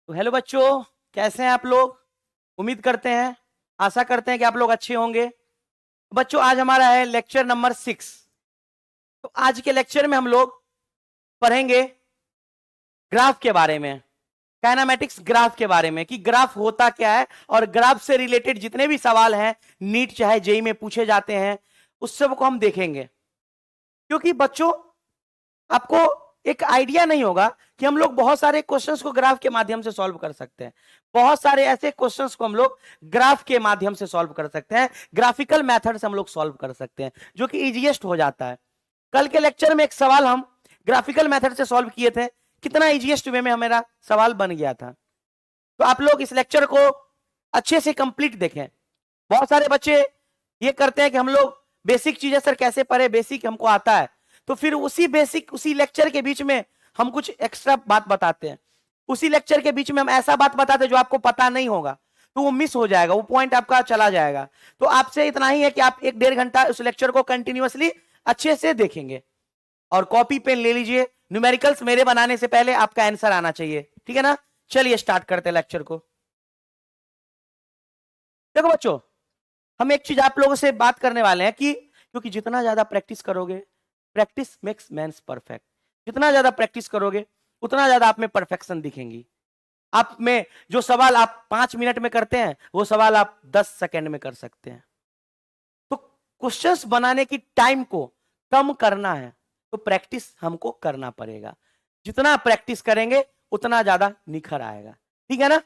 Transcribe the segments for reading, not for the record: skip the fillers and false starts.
तो हेलो बच्चों, कैसे हैं आप लोग। उम्मीद करते हैं, आशा करते हैं कि आप लोग अच्छे होंगे। बच्चों, आज हमारा है लेक्चर नंबर 6। तो आज के लेक्चर में हम लोग पढ़ेंगे ग्राफ के बारे में, काइनेमेटिक्स ग्राफ के बारे में कि ग्राफ होता क्या है, और ग्राफ से रिलेटेड जितने भी सवाल हैं नीट चाहे जेई में पूछे जाते हैं उस सब को हम देखेंगे। क्योंकि बच्चों, आपको एक आइडिया नहीं होगा कि हम लोग बहुत सारे क्वेश्चंस को ग्राफ के माध्यम से सॉल्व कर सकते हैं। बहुत सारे ऐसे क्वेश्चंस को हम लोग ग्राफ के माध्यम से सॉल्व कर सकते हैं, ग्राफिकल मेथड से हम लोग सॉल्व कर सकते हैं, जो कि इजीएस्ट हो जाता है। कल के लेक्चर में एक सवाल हम ग्राफिकल मेथड से सॉल्व किए थे, कितना इजीएस्ट वे में हमारा सवाल बन गया था। तो आप लोग इस लेक्चर को अच्छे से कंप्लीट देखें। बहुत सारे बच्चे ये करते हैं कि हम लोग बेसिक चीजें सर कैसे पढ़े, बेसिक हमको आता है, तो फिर उसी बेसिक उसी लेक्चर के बीच में हम कुछ एक्स्ट्रा बात बताते हैं। उसी लेक्चर के बीच में हम ऐसा बात बताते हैं जो आपको पता नहीं होगा, तो वो मिस हो जाएगा, वो पॉइंट आपका चला जाएगा। तो आपसे इतना ही है कि आप 1-1.5 घंटा उस लेक्चर को कंटिन्यूअसली अच्छे से देखेंगे, और कॉपी पेन ले लीजिए। न्यूमेरिकल्स मेरे बनाने से पहले आपका आंसर आना चाहिए, ठीक है ना। चलिए स्टार्ट करते हैं लेक्चर को। देखो बच्चों, हम एक चीज आप लोगों से बात करने वाले हैं कि क्योंकि जितना ज्यादा प्रैक्टिस करोगे, प्रैक्टिस मेक्स मैन्स परफेक्ट, जितना ज्यादा प्रैक्टिस करोगे उतना ज्यादा आप में परफेक्शन दिखेंगी। आप में जो सवाल आप 5 मिनट में करते हैं वो सवाल आप 10 सेकेंड में कर सकते हैं। तो क्वेश्चंस बनाने की टाइम को कम करना है तो प्रैक्टिस हमको करना पड़ेगा। जितना प्रैक्टिस करेंगे उतना ज्यादा निखर आएगा, ठीक है ना।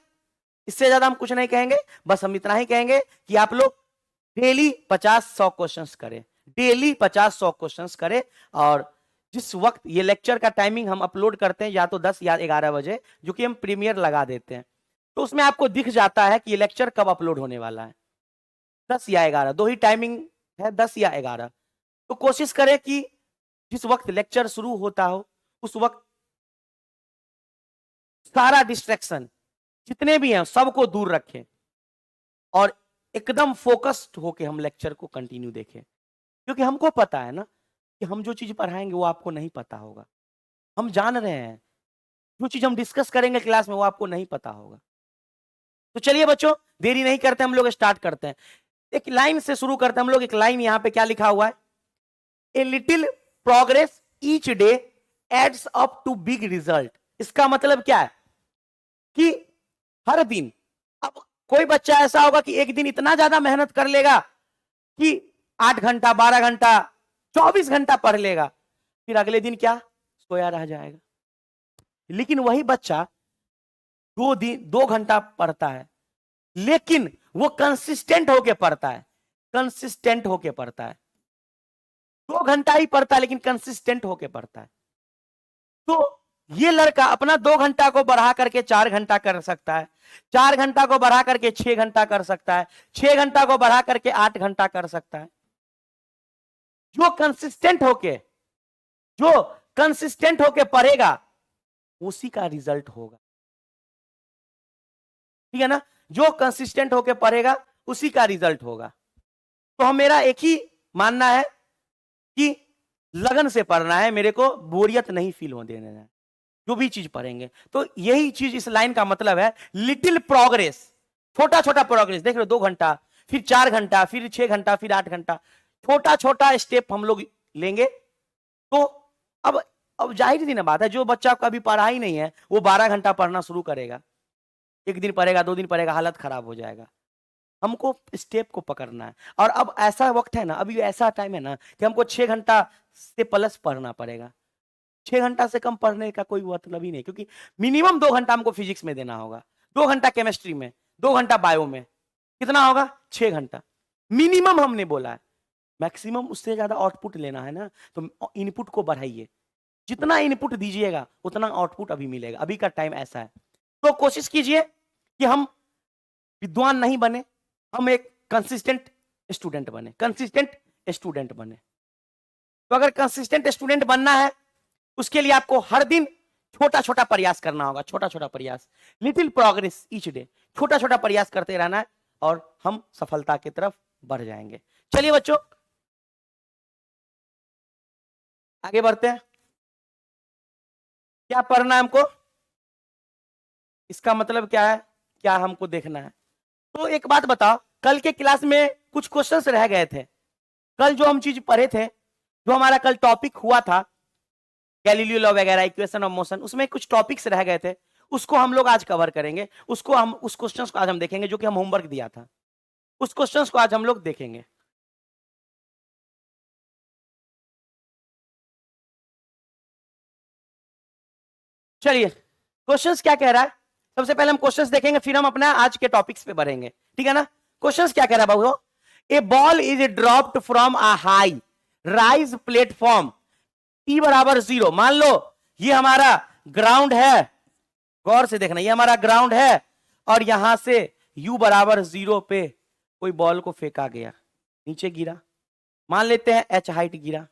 इससे ज्यादा हम कुछ नहीं कहेंगे, बस हम इतना ही कहेंगे कि आप लोग डेली 50-100 क्वेश्चंस करें, डेली 50-100 क्वेश्चंस करें। और जिस वक्त ये लेक्चर का टाइमिंग हम अपलोड करते हैं, या तो 10 या 11 बजे, जो कि हम प्रीमियर लगा देते हैं, तो उसमें आपको दिख जाता है कि ये लेक्चर कब अपलोड होने वाला है। 10 या 11 दो ही टाइमिंग है, 10 या 11। तो कोशिश करें कि जिस वक्त लेक्चर शुरू होता हो उस वक्त सारा डिस्ट्रैक्शन जितने भी हैं सबको दूर रखें, और एकदम फोकस्ड होके हम लेक्चर को कंटिन्यू देखें। क्योंकि हमको पता है ना कि हम जो चीज पढ़ाएंगे वो आपको नहीं पता होगा। हम जान रहे हैं जो चीज हम डिस्कस करेंगे क्लास में वो आपको नहीं पता होगा। तो चलिए बच्चों, देरी नहीं करते, हम लोग स्टार्ट करते हैं। एक लाइन से शुरू करते हैं हम लोग। एक लाइन यहाँ पे क्या लिखा हुआ है, a little progress each day adds up to big result. इसका मतलब क्या है कि हर दिन, अब कोई बच्चा ऐसा होगा कि एक दिन इतना ज्यादा मेहनत कर लेगा कि 8 घंटा 12 घंटा 24 घंटा पढ़ लेगा, फिर अगले दिन क्या, सोया रह जाएगा। लेकिन वही बच्चा 2 घंटा पढ़ता है, लेकिन वो कंसिस्टेंट होके पढ़ता है, कंसिस्टेंट होके पढ़ता है। 2 घंटा ही पढ़ता है लेकिन कंसिस्टेंट होके पढ़ता है। तो ये लड़का अपना 2 घंटा को बढ़ा करके 4 घंटा कर सकता है, 4 घंटा को बढ़ा करके 6 घंटा कर सकता है, 6 घंटा को बढ़ा करके 8 घंटा कर सकता है। जो कंसिस्टेंट होके जो कंसिस्टेंट होके पढ़ेगा उसी का रिजल्ट होगा, ठीक है ना। जो कंसिस्टेंट होके पढ़ेगा उसी का रिजल्ट होगा। तो हम, मेरा एक ही मानना है कि लगन से पढ़ना है, मेरे को बोरियत नहीं फील होने देना है जो भी चीज पढ़ेंगे। तो यही चीज इस लाइन का मतलब है, लिटिल प्रोग्रेस, छोटा छोटा प्रोग्रेस। देख रहे हो, 2 घंटा, फिर 4 घंटा, फिर 6 घंटा, फिर 8 घंटा, छोटा छोटा स्टेप हम लोग लेंगे। तो अब अब जाहिर सी ना बात है, जो बच्चा कभी पढ़ा ही नहीं है वो 12 घंटा पढ़ना शुरू करेगा, एक दिन पढ़ेगा 2 दिन पढ़ेगा, हालत खराब हो जाएगा। हमको स्टेप को पकड़ना है। और अब ऐसा वक्त है ना, अभी ऐसा टाइम है ना कि हमको 6 घंटा से प्लस पढ़ना पड़ेगा। 6 घंटा से कम पढ़ने का कोई मतलब ही नहीं, क्योंकि मिनिमम 2 घंटा हमको फिजिक्स में देना होगा, 2 घंटा केमिस्ट्री में, 2 घंटा बायो में, कितना होगा 6 घंटा मिनिमम हमने बोला है। मैक्सिमम उससे ज्यादा आउटपुट लेना है ना, तो इनपुट को बढ़ाइए। जितना इनपुट दीजिएगा उतना आउटपुट अभी मिलेगा। अभी का टाइम ऐसा है, तो कोशिश कीजिए कि हम विद्वान नहीं बने, हम एक कंसिस्टेंट स्टूडेंट बने, कंसिस्टेंट स्टूडेंट बने। तो अगर कंसिस्टेंट स्टूडेंट बनना है उसके लिए आपको हर दिन छोटा छोटा प्रयास करना होगा, छोटा छोटा प्रयास, लिटिल प्रोग्रेस ईच डे, छोटा छोटा प्रयास करते रहना है और हम सफलता की तरफ बढ़ जाएंगे। चलिए बच्चों, आगे बढ़ते हैं। क्या पढ़ना है हमको, इसका मतलब क्या है, क्या हमको देखना है। तो एक बात बताओ, कल के क्लास में कुछ क्वेश्चंस रह गए थे। कल जो हम चीज पढ़े थे, जो हमारा कल टॉपिक हुआ था गैलीलियो लॉ वगैरह, इक्वेशन ऑफ मोशन, उसमें कुछ टॉपिक्स रह गए थे, उसको हम लोग आज कवर करेंगे। उसको हम उस क्वेश्चंस को आज हम देखेंगे जो कि हम होमवर्क दिया था, उस क्वेश्चंस को आज हम लोग देखेंगे। चलिए क्वेश्चंस क्या कह रहा है, सबसे पहले हम क्वेश्चंस देखेंगे, फिर हम अपना आज के टॉपिक्स पे बढ़ेंगे, ठीक है ना। क्वेश्चंस क्या कह रहा है बाबू, a ball is dropped from a high rise platform T बराबर 0। मान लो ये हमारा ग्राउंड है, गौर से देखना, ये हमारा ग्राउंड है और यहां से u बराबर 0 पे कोई बॉल को फेंका गया, नीचे गिरा, मान लेते हैं h हाइट गिरा।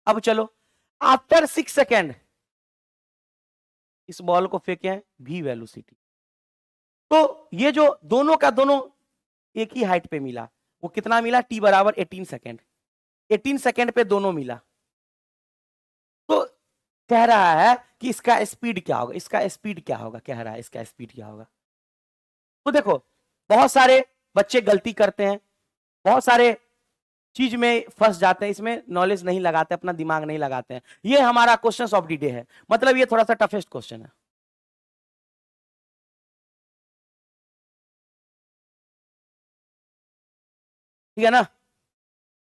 अब चलो आफ्टर 6 सेकेंड इस बॉल को फेंके हैं v वेलोसिटी, तो ये जो दोनों का दोनों एक ही हाइट पे मिला, वो कितना मिला, t बराबर 18 सेकेंड, 18 सेकेंड पे दोनों मिला। तो कह रहा है कि इसका स्पीड क्या होगा, इसका स्पीड क्या होगा, कह रहा है इसका स्पीड क्या होगा। तो देखो बहुत सारे बच्चे गलती करते हैं, बहुत सारे चीज में फंस जाते हैं, इसमें नॉलेज नहीं लगाते, अपना दिमाग नहीं लगाते हैं। ये हमारा क्वेश्चंस ऑफ द डे है, मतलब ये थोड़ा सा टफेस्ट क्वेश्चन है। ठीक है ना,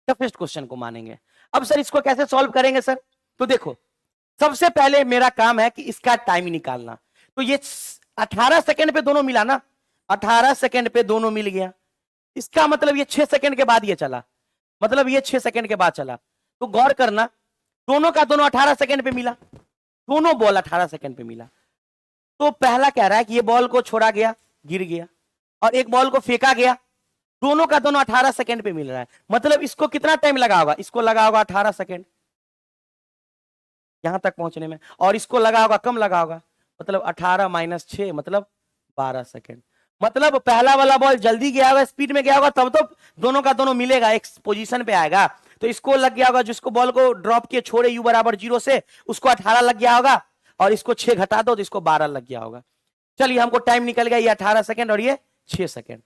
टफेस्ट क्वेश्चन को मानेंगे। अब सर इसको कैसे सॉल्व करेंगे सर, तो देखो सबसे पहले मेरा काम है कि इसका टाइम निकालना। तो ये 18 सेकंड पे दोनों मिला ना, 18 सेकंड पे दोनों मिल गया, इसका मतलब ये 6 सेकंड के बाद ये चला, मतलब ये 6 सेकंड के बाद चला। तो गौर करना, दोनों का दोनों 18 सेकंड पे मिला, दोनों बॉल 18 सेकंड पे मिला। तो पहला कह रहा है कि ये बॉल को छोड़ा गया, गिर गया, और एक बॉल को फेंका गया, दोनों का दोनों 18 सेकंड पे मिल रहा है, मतलब इसको कितना टाइम लगा होगा, इसको लगा होगा 18 सेकंड यहां तक पहुंचने में, और इसको लगा होगा, कम लगा होगा, मतलब 18 माइनस 6 मतलब 12 सेकंड। मतलब पहला वाला बॉल जल्दी गया होगा, स्पीड में गया होगा, तब तो दोनों का दोनों मिलेगा, एक पोजीशन पे आएगा। तो इसको लग गया होगा, जिसको बॉल को ड्रॉप किए छोड़े u बराबर 0 से, उसको 18 लग गया होगा, और इसको 6 घटा दो तो इसको 12 लग गया होगा। चलिए हमको टाइम निकल गया, ये 18 सेकंड और ये 6 सेकंड।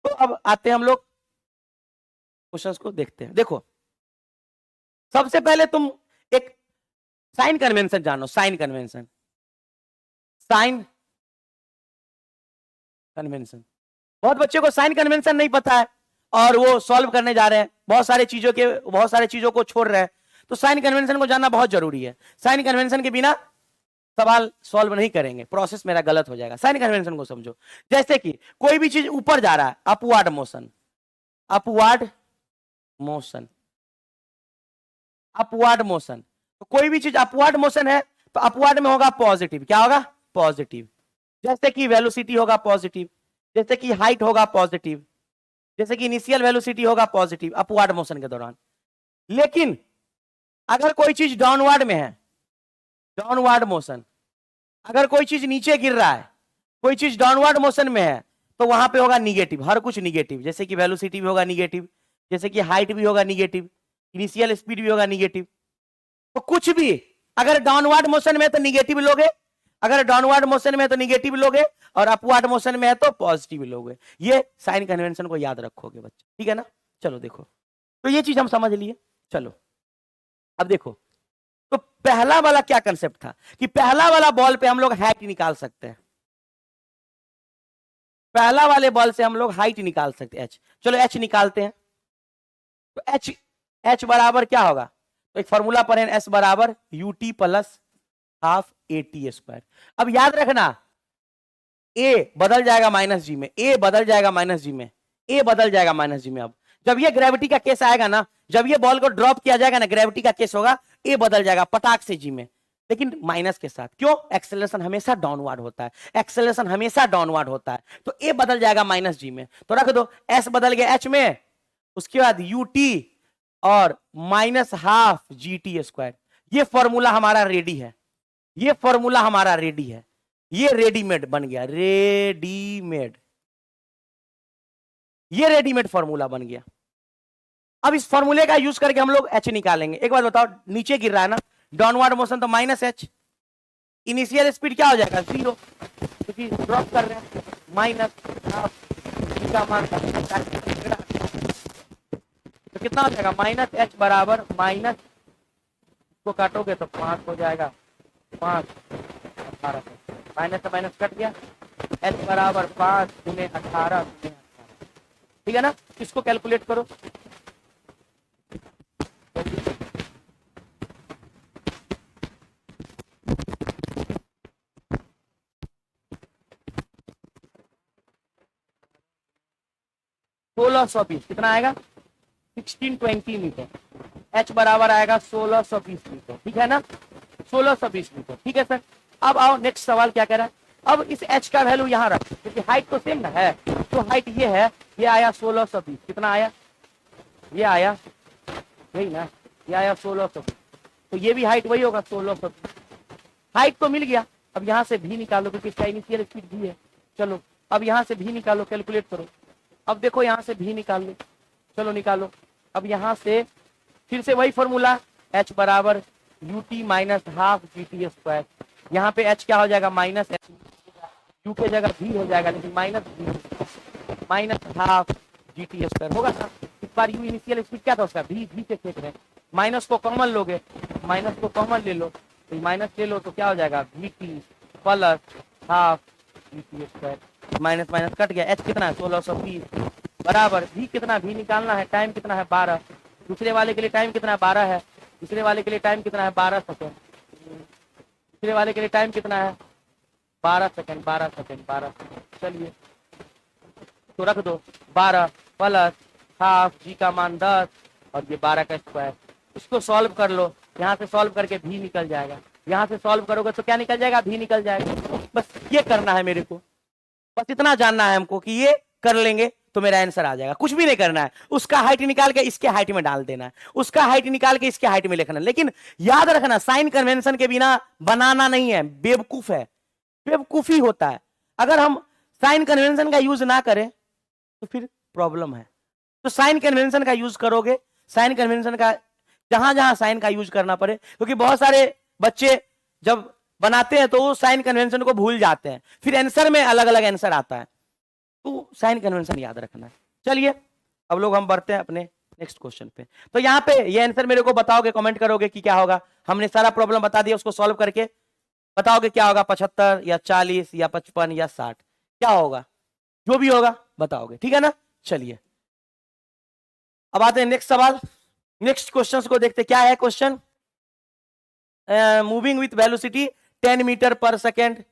तो अब आते हैं हम लोग क्वेश्चंस को देखते हैं। देखो सबसे पहले तुम एक साइन कन्वेंशन जानो, साइन कन्वेंशन, साइन कन्वेंशन। बहुत बच्चे को साइन कन्वेंशन नहीं पता है और वो सॉल्व करने जा रहे हैं, बहुत सारे चीजों को छोड़ रहे हैं। तो साइन कन्वेंशन को जानना बहुत जरूरी है, साइन कन्वेंशन के बिना सवाल सॉल्व नहीं करेंगे, प्रोसेस मेरा गलत हो जाएगा। साइन कन्वेंशन को समझो, जैसे कि कोई भी चीज ऊपर जा रहा है, upward motion, upward motion, upward motion, तो कोई भी चीज अपवर्ड मोशन है तो अपवर्ड में होगा पॉजिटिव, क्या होगा, पॉजिटिव। जैसे कि वेलोसिटी होगा पॉजिटिव, जैसे कि हाइट होगा पॉजिटिव, जैसे कि इनिशियल वेलोसिटी होगा पॉजिटिव अपवर्ड मोशन के दौरान। लेकिन अगर कोई चीज डाउनवर्ड में है, डाउनवर्ड मोशन, अगर कोई चीज नीचे गिर रहा है, कोई चीज डाउनवर्ड मोशन में है, तो वहां पे होगा निगेटिव, हर कुछ निगेटिव, जैसे कि वेलोसिटी भी होगा निगेटिव, जैसे कि हाइट भी होगा निगेटिव, इनिशियल स्पीड भी होगा निगेटिव। तो कुछ भी अगर डाउनवर्ड मोशन में है तो निगेटिव लोगे, अगर डाउनवर्ड मोशन में है तो निगेटिव लोगे, और अपवर्ड मोशन में है तो पॉजिटिव लोगे। ये साइन कन्वेंशन को याद रखोगे बच्चे, ठीक है ना। चलो देखो, तो ये चीज हम समझ लिए। चलो अब देखो, तो पहला वाला क्या कंसेप्ट था कि पहला वाला बॉल पे हम लोग हाइट निकाल सकते हैं, पहला वाले बॉल से हम लोग हाइट निकाल सकते हैं, h। चलो h निकालते हैं, तो h बराबर क्या होगा, तो एक फॉर्मूला पर है, s बराबर ut प्लस हाफ at²। अब याद रखना, a बदल जाएगा माइनस जी में, a बदल जाएगा माइनस जी में, a बदल जाएगा माइनस जी में। अब जब ये ग्रेविटी का केस आएगा ना, जब ये बॉल को ड्रॉप किया जाएगा ना, ग्रेविटी का केस होगा, a बदल जाएगा पटाख से जी में, लेकिन माइनस के साथ। क्यों, एक्सेलरेशन हमेशा डाउनवर्ड होता है, एक्सेलरेशन हमेशा डाउनवर्ड होता है, तो a बदल जाएगा माइनस जी में, तो रख दो, s बदल गया h में, उसके बाद ut और माइनस हाफ gt²। ये फॉर्मूला हमारा रेडी है, ये फॉर्मूला हमारा रेडी है, ये रेडीमेड बन गया, रेडीमेड, ये रेडीमेड फॉर्मूला बन गया। अब इस फॉर्मूले का यूज करके हम लोग h निकालेंगे। एक बात बताओ, नीचे गिर रहा है ना, डाउनवर्ड मोशन तो माइनस h, इनिशियल स्पीड क्या हो जाएगा 0, तो क्योंकि ड्रॉप कर रहे हैं, माइनस का मान तो कितना हो जाएगा, माइनस एच बराबर माइनस, को काटोगे तो 5 हो जाएगा, 5 18, माइनस से माइनस कट गया, एच बराबर 5 गुने 18 गुने 18, ठीक है ना। इसको कैलकुलेट करो, सोलह सौ बीस कितना आएगा, 1620 मीटर, एच बराबर आएगा 1620 मीटर, ठीक है ना, 1620 मीटर, ठीक है सर। अब आओ नेक्स्ट सवाल क्या कह रहा है, अब इस एच का वैल्यू यहाँ रख, क्योंकि हाइट तो सेम ना है, तो हाइट ये है, ये आया 1620, कितना आया, ये आया यही ना, ये आया 1620, तो ये भी हाइट वही होगा 1620, हाइट तो मिल गया। अब यहाँ से भी निकालो, क्योंकि इसका इनिशियल स्पीड भी है, चलो अब यहाँ से भी निकालो, कैलकुलेट करो। अब देखो यहाँ से भी निकाल लो, चलो निकालो। अब यहाँ से फिर से वही फॉर्मूला, h बराबर U T minus half G T square, यहाँ पे h क्या हो जाएगा, माइनस एच, यू के जगह भी हो जाएगा, लेकिन minus half G T square होगा ना। इस बार यू इनिशियल स्पीड क्या था उसका, भी से फेंक रहे हैं, माइनस को कॉमन लोगे, माइनस को कॉमन ले लो, तो माइनस ले लो तो क्या हो जाएगा, we T plus half G T square, minus minus cut गया, एच कितना है 1620 बराबर भी कितना, भी निकालना है, टाइम कितना है 12, दूसरे वाले के लिए टाइम कितना है 12 है, दूसरे वाले के लिए टाइम कितना है 12 सेकेंड, दूसरे वाले के लिए टाइम कितना है 12 सेकेंड, 12 सेकेंड, 12 सेकेंड, चलिए तो रख दो 12 प्लस हाफ जी का मान 10 और ये 12 का स्क्वायर, इसको सॉल्व कर लो, यहाँ से सॉल्व करके भी निकल जाएगा, यहाँ से सॉल्व करोगे तो क्या निकल जाएगा, भी निकल जाएगा। बस ये करना है मेरे को, बस इतना जानना है हमको कि ये कर लेंगे तो मेरा आंसर आ जाएगा, कुछ भी नहीं करना है, उसका हाइट निकाल के इसके हाइट में डाल देना है, उसका हाइट निकाल के इसके हाइट में लिखना है। लेकिन याद रखना साइन कन्वेंशन के बिना बनाना नहीं है, बेवकूफ है, बेवकूफी होता है। अगर हम साइन कन्वेंशन का यूज ना करें तो फिर प्रॉब्लम है, तो साइन कन्वेंशन का यूज करोगे, साइन कन्वेंशन का जहां जहां साइन का यूज करना पड़े, क्योंकि बहुत सारे बच्चे जब बनाते हैं तो वो साइन कन्वेंशन को भूल जाते हैं, फिर आंसर में अलग अलग आंसर आता है, तो साइन कन्वेंशन याद रखना है। चलिए अब लोग हम बढ़ते हैं अपने नेक्स्ट क्वेश्चन पे। तो यहाँ पे ये आंसर मेरे को बताओगे, कमेंट करोगे कि क्या होगा, हमने सारा प्रॉब्लम बता दिया, उसको सॉल्व करके बताओगे क्या होगा, 75 या 40 या 55 या 60, क्या होगा, जो भी होगा बताओगे, ठीक है ना। चलिए अब आते हैं नेक्स्ट सवाल, नेक्स्ट क्वेश्चन को देखते क्या है question, moving with velocity 10 metre per second,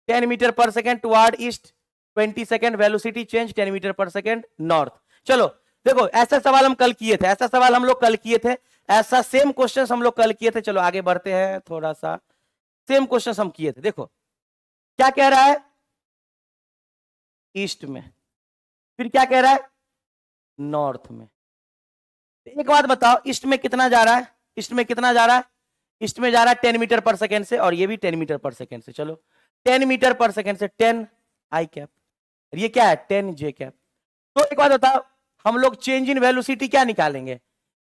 10 metre per second toward east, 20 second velocity change 10 metre per second north. चलो देखो ऐसा सवाल हम कल किए थे, ऐसा सवाल हम लोग कल किए थे, ऐसा सेम क्वेश्चन हम लोग कल किए थे। चलो आगे बढ़ते हैं, थोड़ा सा सेम क्वेश्चन हम किए थे। देखो क्या कह रहा है, ईस्ट में, फिर क्या कह रहा है, नॉर्थ में। एक बात बताओ, ईस्ट में कितना जा रहा है, ईस्ट में कितना जा रहा है, ईस्ट में जा रहा है 10 मीटर पर सेकेंड से, और ये भी 10 मीटर पर सेकेंड से। चलो 10 मीटर पर सेकेंड से 10 आई कैप, ये क्या है 10 जे कैप। तो एक बात बताओ, हम लोग चेंज इन वेलोसिटी क्या निकालेंगे,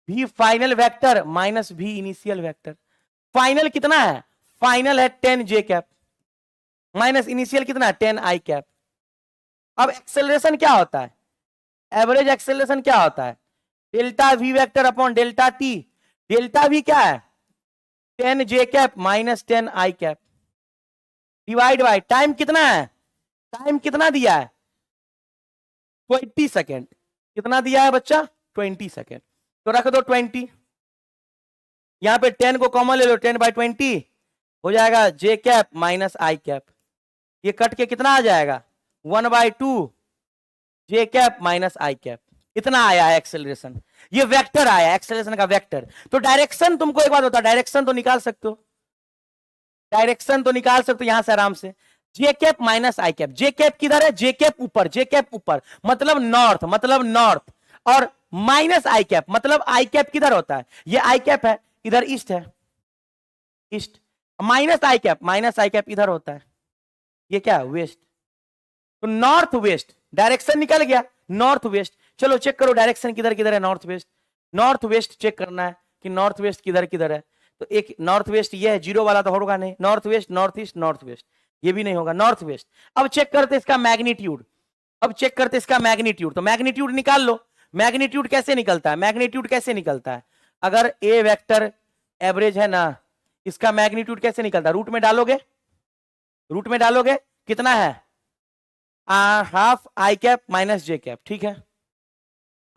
v final vector minus v initial vector. Final कितना है, फाइनल है 10 जे कैप माइनस इनिशियल कितना है 10 आई कैप। अब एक्सेलरेशन क्या होता है, एवरेज एक्सेलरेशन क्या होता है, delta V vector upon delta T. Delta V क्या है 10 J cap minus 10 I cap, divide by time कितना है, टाइम कितना दिया है 20 सेकेंड, कितना दिया है बच्चा 20 सेकेंड, तो रख दो 20, यहां पे 10 को कॉमन ले लो, 10 बाय 20 हो जाएगा जे कैप माइनस आई कैप, ये कट के कितना आ जाएगा 1/2 जे कैप माइनस आई कैप। इतना आया है एक्सेलरेशन, ये वेक्टर आया एक्सेलरेशन का वेक्टर। तो डायरेक्शन तुमको एक बात होता है, डायरेक्शन तो निकाल सकते हो, डायरेक्शन तो निकाल सकते हो यहां से आराम से, जे कैप माइनस आई कैप। जे कैप किधर है, जे कैप ऊपर, जे कैप ऊपर मतलब नॉर्थ, मतलब नॉर्थ, और माइनस आई कैप मतलब आई कैप किधर होता है, ये आई कैप है इधर ईस्ट है, ईस्ट, माइनस आई कैप, माइनस आई कैप इधर होता है, ये क्या है वेस्ट। तो नॉर्थ वेस्ट डायरेक्शन निकल गया, नॉर्थ वेस्ट। चलो चेक करो डायरेक्शन किधर किधर है, north west, north west check करना है कि नॉर्थ वेस्ट किधर किधर है। तो एक नॉर्थ वेस्ट ये है, जीरो वाला तो होगा नहीं, north west, north east, north west, ये भी नहीं होगा, नॉर्थ वेस्ट। अब चेक करते इसका मैग्नीट्यूड, अब चेक करते इसका मैग्नीट्यूड, तो मैग्नीट्यूड निकाल लो। मैग्नीट्यूड कैसे निकलता है, मैग्नीट्यूड कैसे निकलता है, अगर ए वेक्टर एवरेज है ना, इसका मैग्नीट्यूड कैसे निकलता है, रूट में डालोगे, रूट में डालोगे, कितना है, half I cap minus J cap, ठीक है,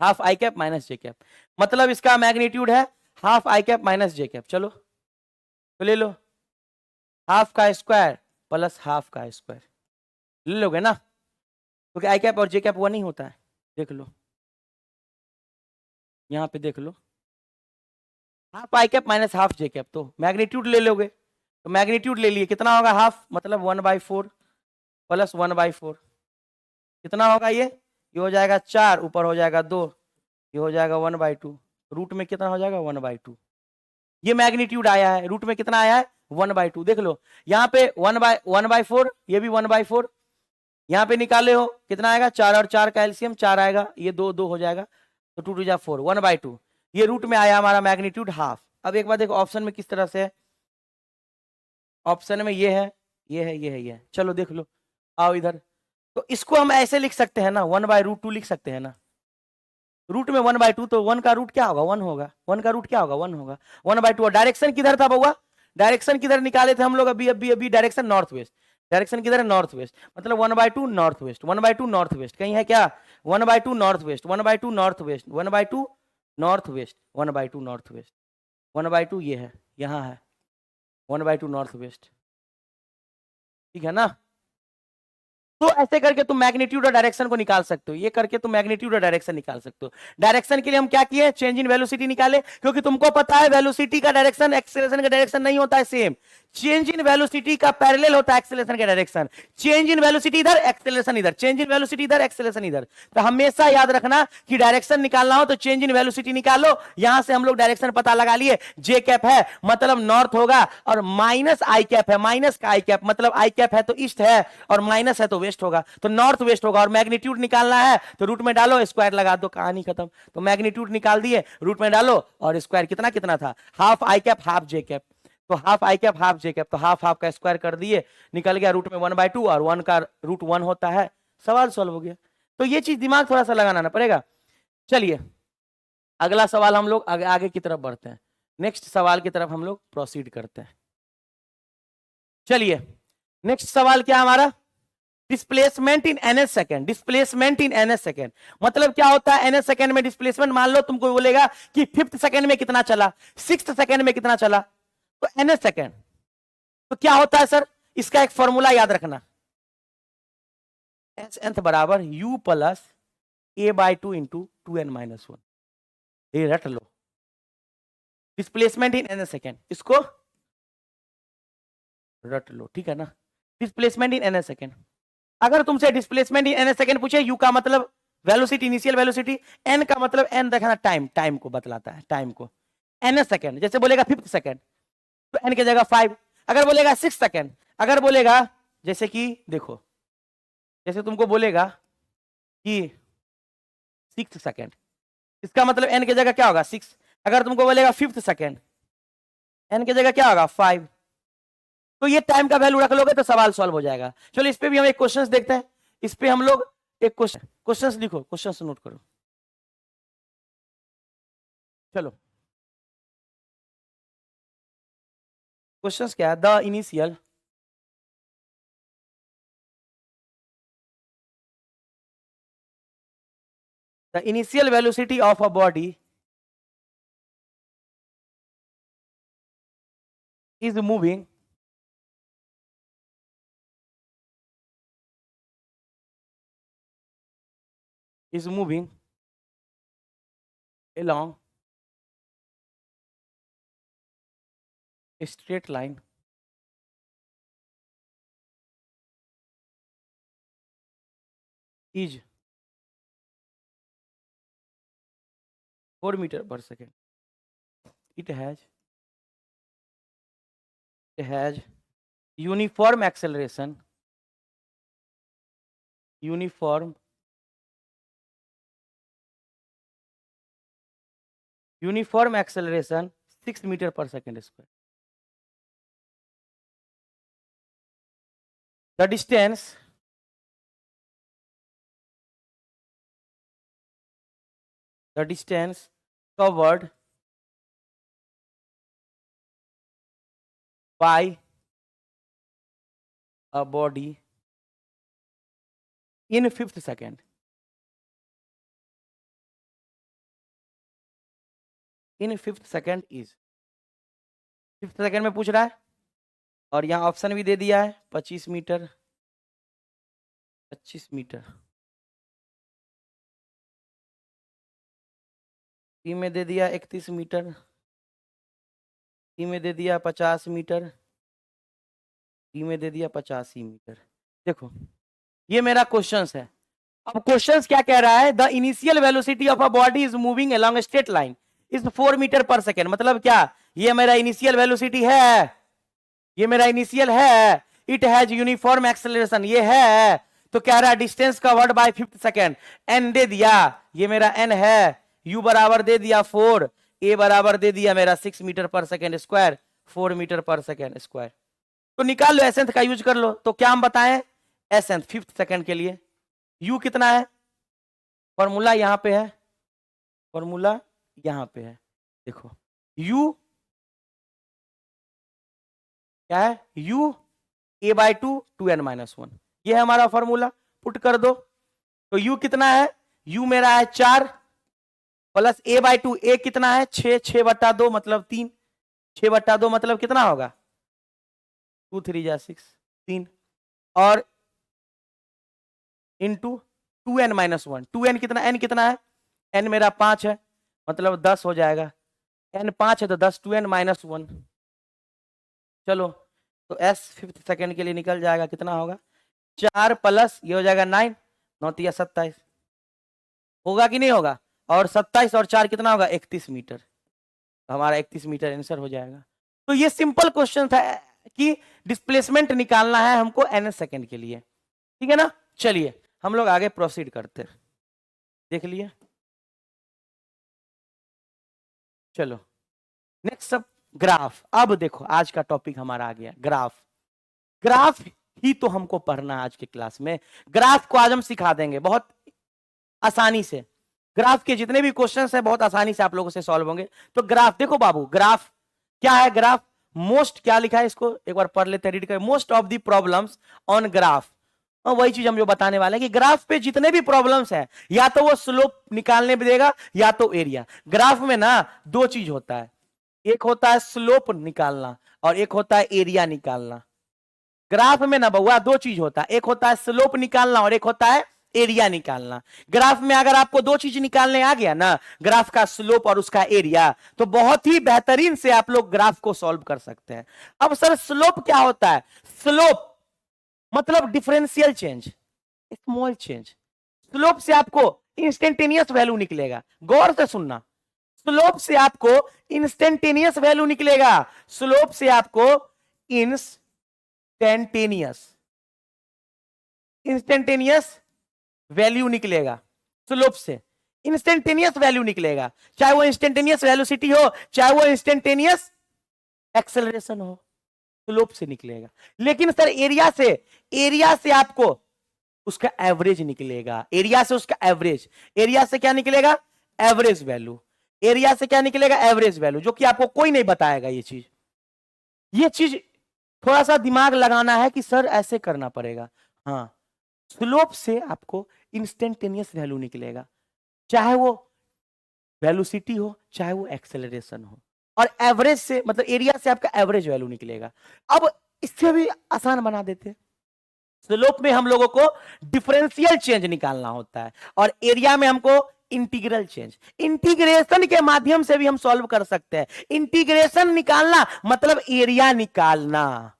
half I cap minus J cap, मतलब इसका मैग्नीट्यूड है half I cap minus J cap. चलो तो ले लो, हाफ का स्क्वायर प्लस हाफ का स्क्वायर ले लोगे ना, क्योंकि आई कैप और जे कैप वन ही होता है, देख लो यहां पे देख लो, half I cap minus half J cap, तो मैग्नीट्यूड ले लोगे, तो मैग्नीट्यूड ले लिए, कितना होगा हाफ, मतलब 1/4 प्लस 1/4, कितना होगा ये हो जाएगा 4, ऊपर हो जाएगा 2, ये हो जाएगा 1/2, रूट में कितना हो जाएगा 1/2, ये मैग्नीट्यूड आया है, रूट में कितना आया है 1/2, देख लो यहाँ पे 1/4, ये भी 1/4, यहाँ पे निकाले हो कितना आएगा, 4 और 4 का एलसीएम 4 आएगा, ये 2 2 हो जाएगा, तो 2 2 जा 4, 1/2, ये रूट में आया हमारा मैग्नीट्यूड हाफ। अब एक बार देखो ऑप्शन में किस तरह से है, ऑप्शन में ये है, ये है, ये है, ये है, चलो देख लो, आओ इधर, तो इसको हम ऐसे लिख सकते हैं ना, 1/√2 लिख सकते हैं ना, रूट में 1/2, तो 1 का रूट क्या होगा 1 होगा, 1 का रूट क्या होगा 1 होगा, 1/2, और डायरेक्शन किधर था बउआ, डायरेक्शन किधर निकाले थे हम लोग अभी अभी अभी, डायरेक्शन नॉर्थ वेस्ट, डायरेक्शन किधर है नॉर्थ वेस्ट, मतलब 1/2 नॉर्थ वेस्ट, 1/2 नॉर्थ वेस्ट, कहीं है क्या, 1/2 north west, 1/2 north west, 1/2 north west, 1/2 north west, 1/2 ये है, यहाँ है 1/2 नॉर्थ वेस्ट, ठीक है ना। तो ऐसे करके तुम मैग्नीट्यूड और डायरेक्शन को निकाल सकते हो, ये करके तुम मैग्नीट्यूड और डायरेक्शन निकाल सकते हो। डायरेक्शन के लिए हम क्या किए, चेंज इन वेलोसिटी निकाले, क्योंकि तुमको पता है वेलोसिटी का डायरेक्शन एक्सेलरेशन का डायरेक्शन नहीं होता है सेम, चेंज इन वेलोसिटी का पैरेलल होता है एक्सेलरेशन का डायरेक्शन, चेंज इन वेलोसिटी इधर, एक्सेलरेशन इधर, चेंज इन वेलोसिटी इधर, एक्सेलरेशन इधर, तो हमेशा याद रखना कि डायरेक्शन निकालना हो तो चेंज इन वेलोसिटी निकालो, यहां से हम लोग डायरेक्शन पता लगा लिए, जे कैप है मतलब नॉर्थ होगा, और माइनस आई कैप है, माइनस का आई कैप मतलब आई कैप है तो ईस्ट है, और माइनस है तो वेस्ट होगा, तो नॉर्थ वेस्ट होगा, और मैग्नीट्यूड निकालना है तो रूट में डालो, स्क्वायर लगा दो, कहानी खत्म। तो मैग्नीट्यूड निकाल दिए, रूट में डालो, और स्क्वायर कितना कितना था, half I cap half J cap, तो half I cap half J cap, तो हाफ हाफ का स्क्वायर कर दिए, निकल गया रूट में 1/2, और 1 का रूट 1 होता है, सवाल सॉल्व हो गया। तो ये चीज दिमाग थोड़ा सा लगाना पड़ेगा। चलिए अगला सवाल हम लोग आगे की तरफ बढ़ते हैं, नेक्स्ट सवाल की तरफ हम लोग प्रोसीड करते हैं। चलिए नेक्स्ट सवाल क्या हमारा, displacement in NS second, displacement in NS second, मतलब क्या होता है एनएस सेकेंड में डिस्प्लेसमेंट, मान लो तुमको बोलेगा कि 5th सेकेंड में कितना चला, 6th सेकेंड में कितना चला, तो एनएस सेकेंड, तो क्या होता है सर, इसका एक फॉर्मूला याद रखना, एच एंथ बराबर you plus a/2 into 2n-1, ये रट लो, डिस्प्लेसमेंट इन एनएस सेकेंड, इसको रट लो, ठीक है ना, डिस्प्लेसमेंट इन एनएस सेकेंड, अगर तुमसे डिस्प्लेसमेंट इन एनएस सेकेंड पूछे, यू का मतलब वेलोसिटी इनिशियल वेलोसिटी, एन का मतलब एन देखना टाइम, टाइम को बतलाता है, टाइम को, एनएस सेकेंड, जैसे बोलेगा 5th सेकेंड तो एन की जगह 5, अगर बोलेगा 6th सेकेंड, अगर बोलेगा जैसे कि देखो, जैसे तुमको बोलेगा कि 6th सेकेंड, इसका मतलब एन की जगह क्या होगा 6, अगर तुमको बोलेगा 5th सेकेंड, एन की जगह क्या होगा 5, तो ये टाइम का वैल्यू रख लोगे तो सवाल सॉल्व हो जाएगा। चलो इस पे भी हम एक क्वेश्चन देखते हैं, इस पे हम लोग एक क्वेश्चन लिखो, क्वेश्चन नोट करो, चलो क्वेश्चन क्या है, the initial velocity of a body is moving along a straight line is 4 meter per second. It has uniform acceleration, uniform acceleration 6 metre per second square. The distance covered by a body in 5th second is 5th second में पूछ रहा है, और यहां option भी दे दिया है 25 metre, 25 metre, सी में दे दिया 31 मीटर, सी में दे दिया 50 मीटर, डी में दे दिया 85 मीटर। देखो ये मेरा क्वेश्चंस है। अब क्वेश्चंस क्या कह रहा है, the initial velocity of a body is moving along a straight line is 4 metre per second. मतलब क्या, ये मेरा इनिशियल वेलोसिटी है, ये मेरा इनिशियल है, इट हैज यूनिफॉर्म एक्सेलरेशन, ये है। तो कह रहा है distance covered by 5th second, N दे दिया, ये मेरा एन है, यू बराबर दे दिया 4, ए बराबर दे दिया मेरा 6 metre per second square, 4 metre per second square. तो निकाल लो, एसेंथ का यूज कर लो। तो क्या हम बताएं, एसेंथ 5th सेकेंड के लिए यू कितना है, फॉर्मूला यहां पे है, फॉर्मूला यहां पे है। देखो u क्या है, u a/2 2n-1, ये है हमारा फॉर्मूला, पुट कर दो। तो u कितना है, u मेरा है 4 प्लस a/2, a कितना है 6, 6/2 मतलब 3, 6/2 मतलब कितना होगा 2 3 जा 6, 3, और इंटू 2n-1, 2n कितना, n कितना है, n मेरा 5 है मतलब 10 हो जाएगा, n 5 है तो 10, 2n-1। चलो तो s 5th सेकेंड के लिए निकल जाएगा, कितना होगा 4 प्लस ये हो जाएगा 9, 9 या 27 होगा कि नहीं होगा, और 27 और 4 कितना होगा 31 मीटर। तो हमारा 31 मीटर आंसर हो जाएगा। तो ये सिंपल क्वेश्चन था कि डिस्प्लेसमेंट निकालना है हमको n सेकेंड के लिए, ठीक है ना। चलिए हम लोग आगे प्रोसीड करते हैं, देख लिए। चलो नेक्स्ट सब ग्राफ। अब देखो आज का टॉपिक हमारा आ गया ग्राफ। ग्राफ ही तो हमको पढ़ना है आज के क्लास में। ग्राफ को आज हम सिखा देंगे बहुत आसानी से। ग्राफ के जितने भी क्वेश्चंस हैं बहुत आसानी से आप लोगों से सॉल्व होंगे। तो ग्राफ देखो बाबू, ग्राफ क्या है, ग्राफ मोस्ट, क्या लिखा है इसको एक बार पढ़ लेते हैं, रीड कर। Most of the problems on graph, वही चीज हम जो बताने वाले हैं कि ग्राफ पे जितने भी प्रॉब्लम्स हैं या तो वो स्लोप निकालने में देगा या तो एरिया। ग्राफ में ना दो चीज होता है, एक होता है स्लोप निकालना और एक होता है एरिया निकालना। ग्राफ में ना बउआ दो चीज होता है, एक होता है स्लोप निकालना और एक होता है एरिया निकालना। ग्राफ में अगर आपको दो चीज निकालने आ गया ना, ग्राफ का स्लोप और उसका एरिया, तो बहुत ही बेहतरीन से आप लोग ग्राफ को सॉल्व कर सकते हैं। अब सर स्लोप क्या होता है, स्लोप मतलब differential change, small change. Slope से आपको इंस्टेंटेनियस वैल्यू निकलेगा, गौर से सुनना, स्लोप से आपको इंस्टेंटेनियस वैल्यू निकलेगा, स्लोप से आपको इंस्टेंटेनियस वैल्यू निकलेगा, स्लोप से इंस्टेंटेनियस वैल्यू निकलेगा, चाहे वो इंस्टेंटेनियस वेलोसिटी हो चाहे वो इंस्टेंटेनियस एक्सेलरेशन हो, स्लोप से निकलेगा। लेकिन सर एरिया से आपको उसका एवरेज निकलेगा, एरिया से उसका एवरेज, एरिया से क्या निकलेगा एवरेज वैल्यू, एरिया से क्या निकलेगा एवरेज वैल्यू, जो कि आपको कोई नहीं बताएगा। ये चीज थोड़ा सा दिमाग लगाना है कि सर ऐसे करना पड़ेगा। हाँ, स्लोप से आपको इंस्टेंटेनियस वैल्यू निकलेगा, चाहे वो वेलोसिटी हो चाहे वो एक्सेलरेशन हो, और एवरेज से मतलब एरिया से आपका एवरेज वैल्यू निकलेगा। अब इससे भी आसान बना देते हैं, स्लोप में हम लोगों को डिफरेंशियल चेंज निकालना होता है और एरिया में हमको इंटीग्रल चेंज। इंटीग्रेशन के माध्यम से भी हम सॉल्व कर सकते हैं। इंटीग्रेशन निकालना मतलब एरिया निकालना,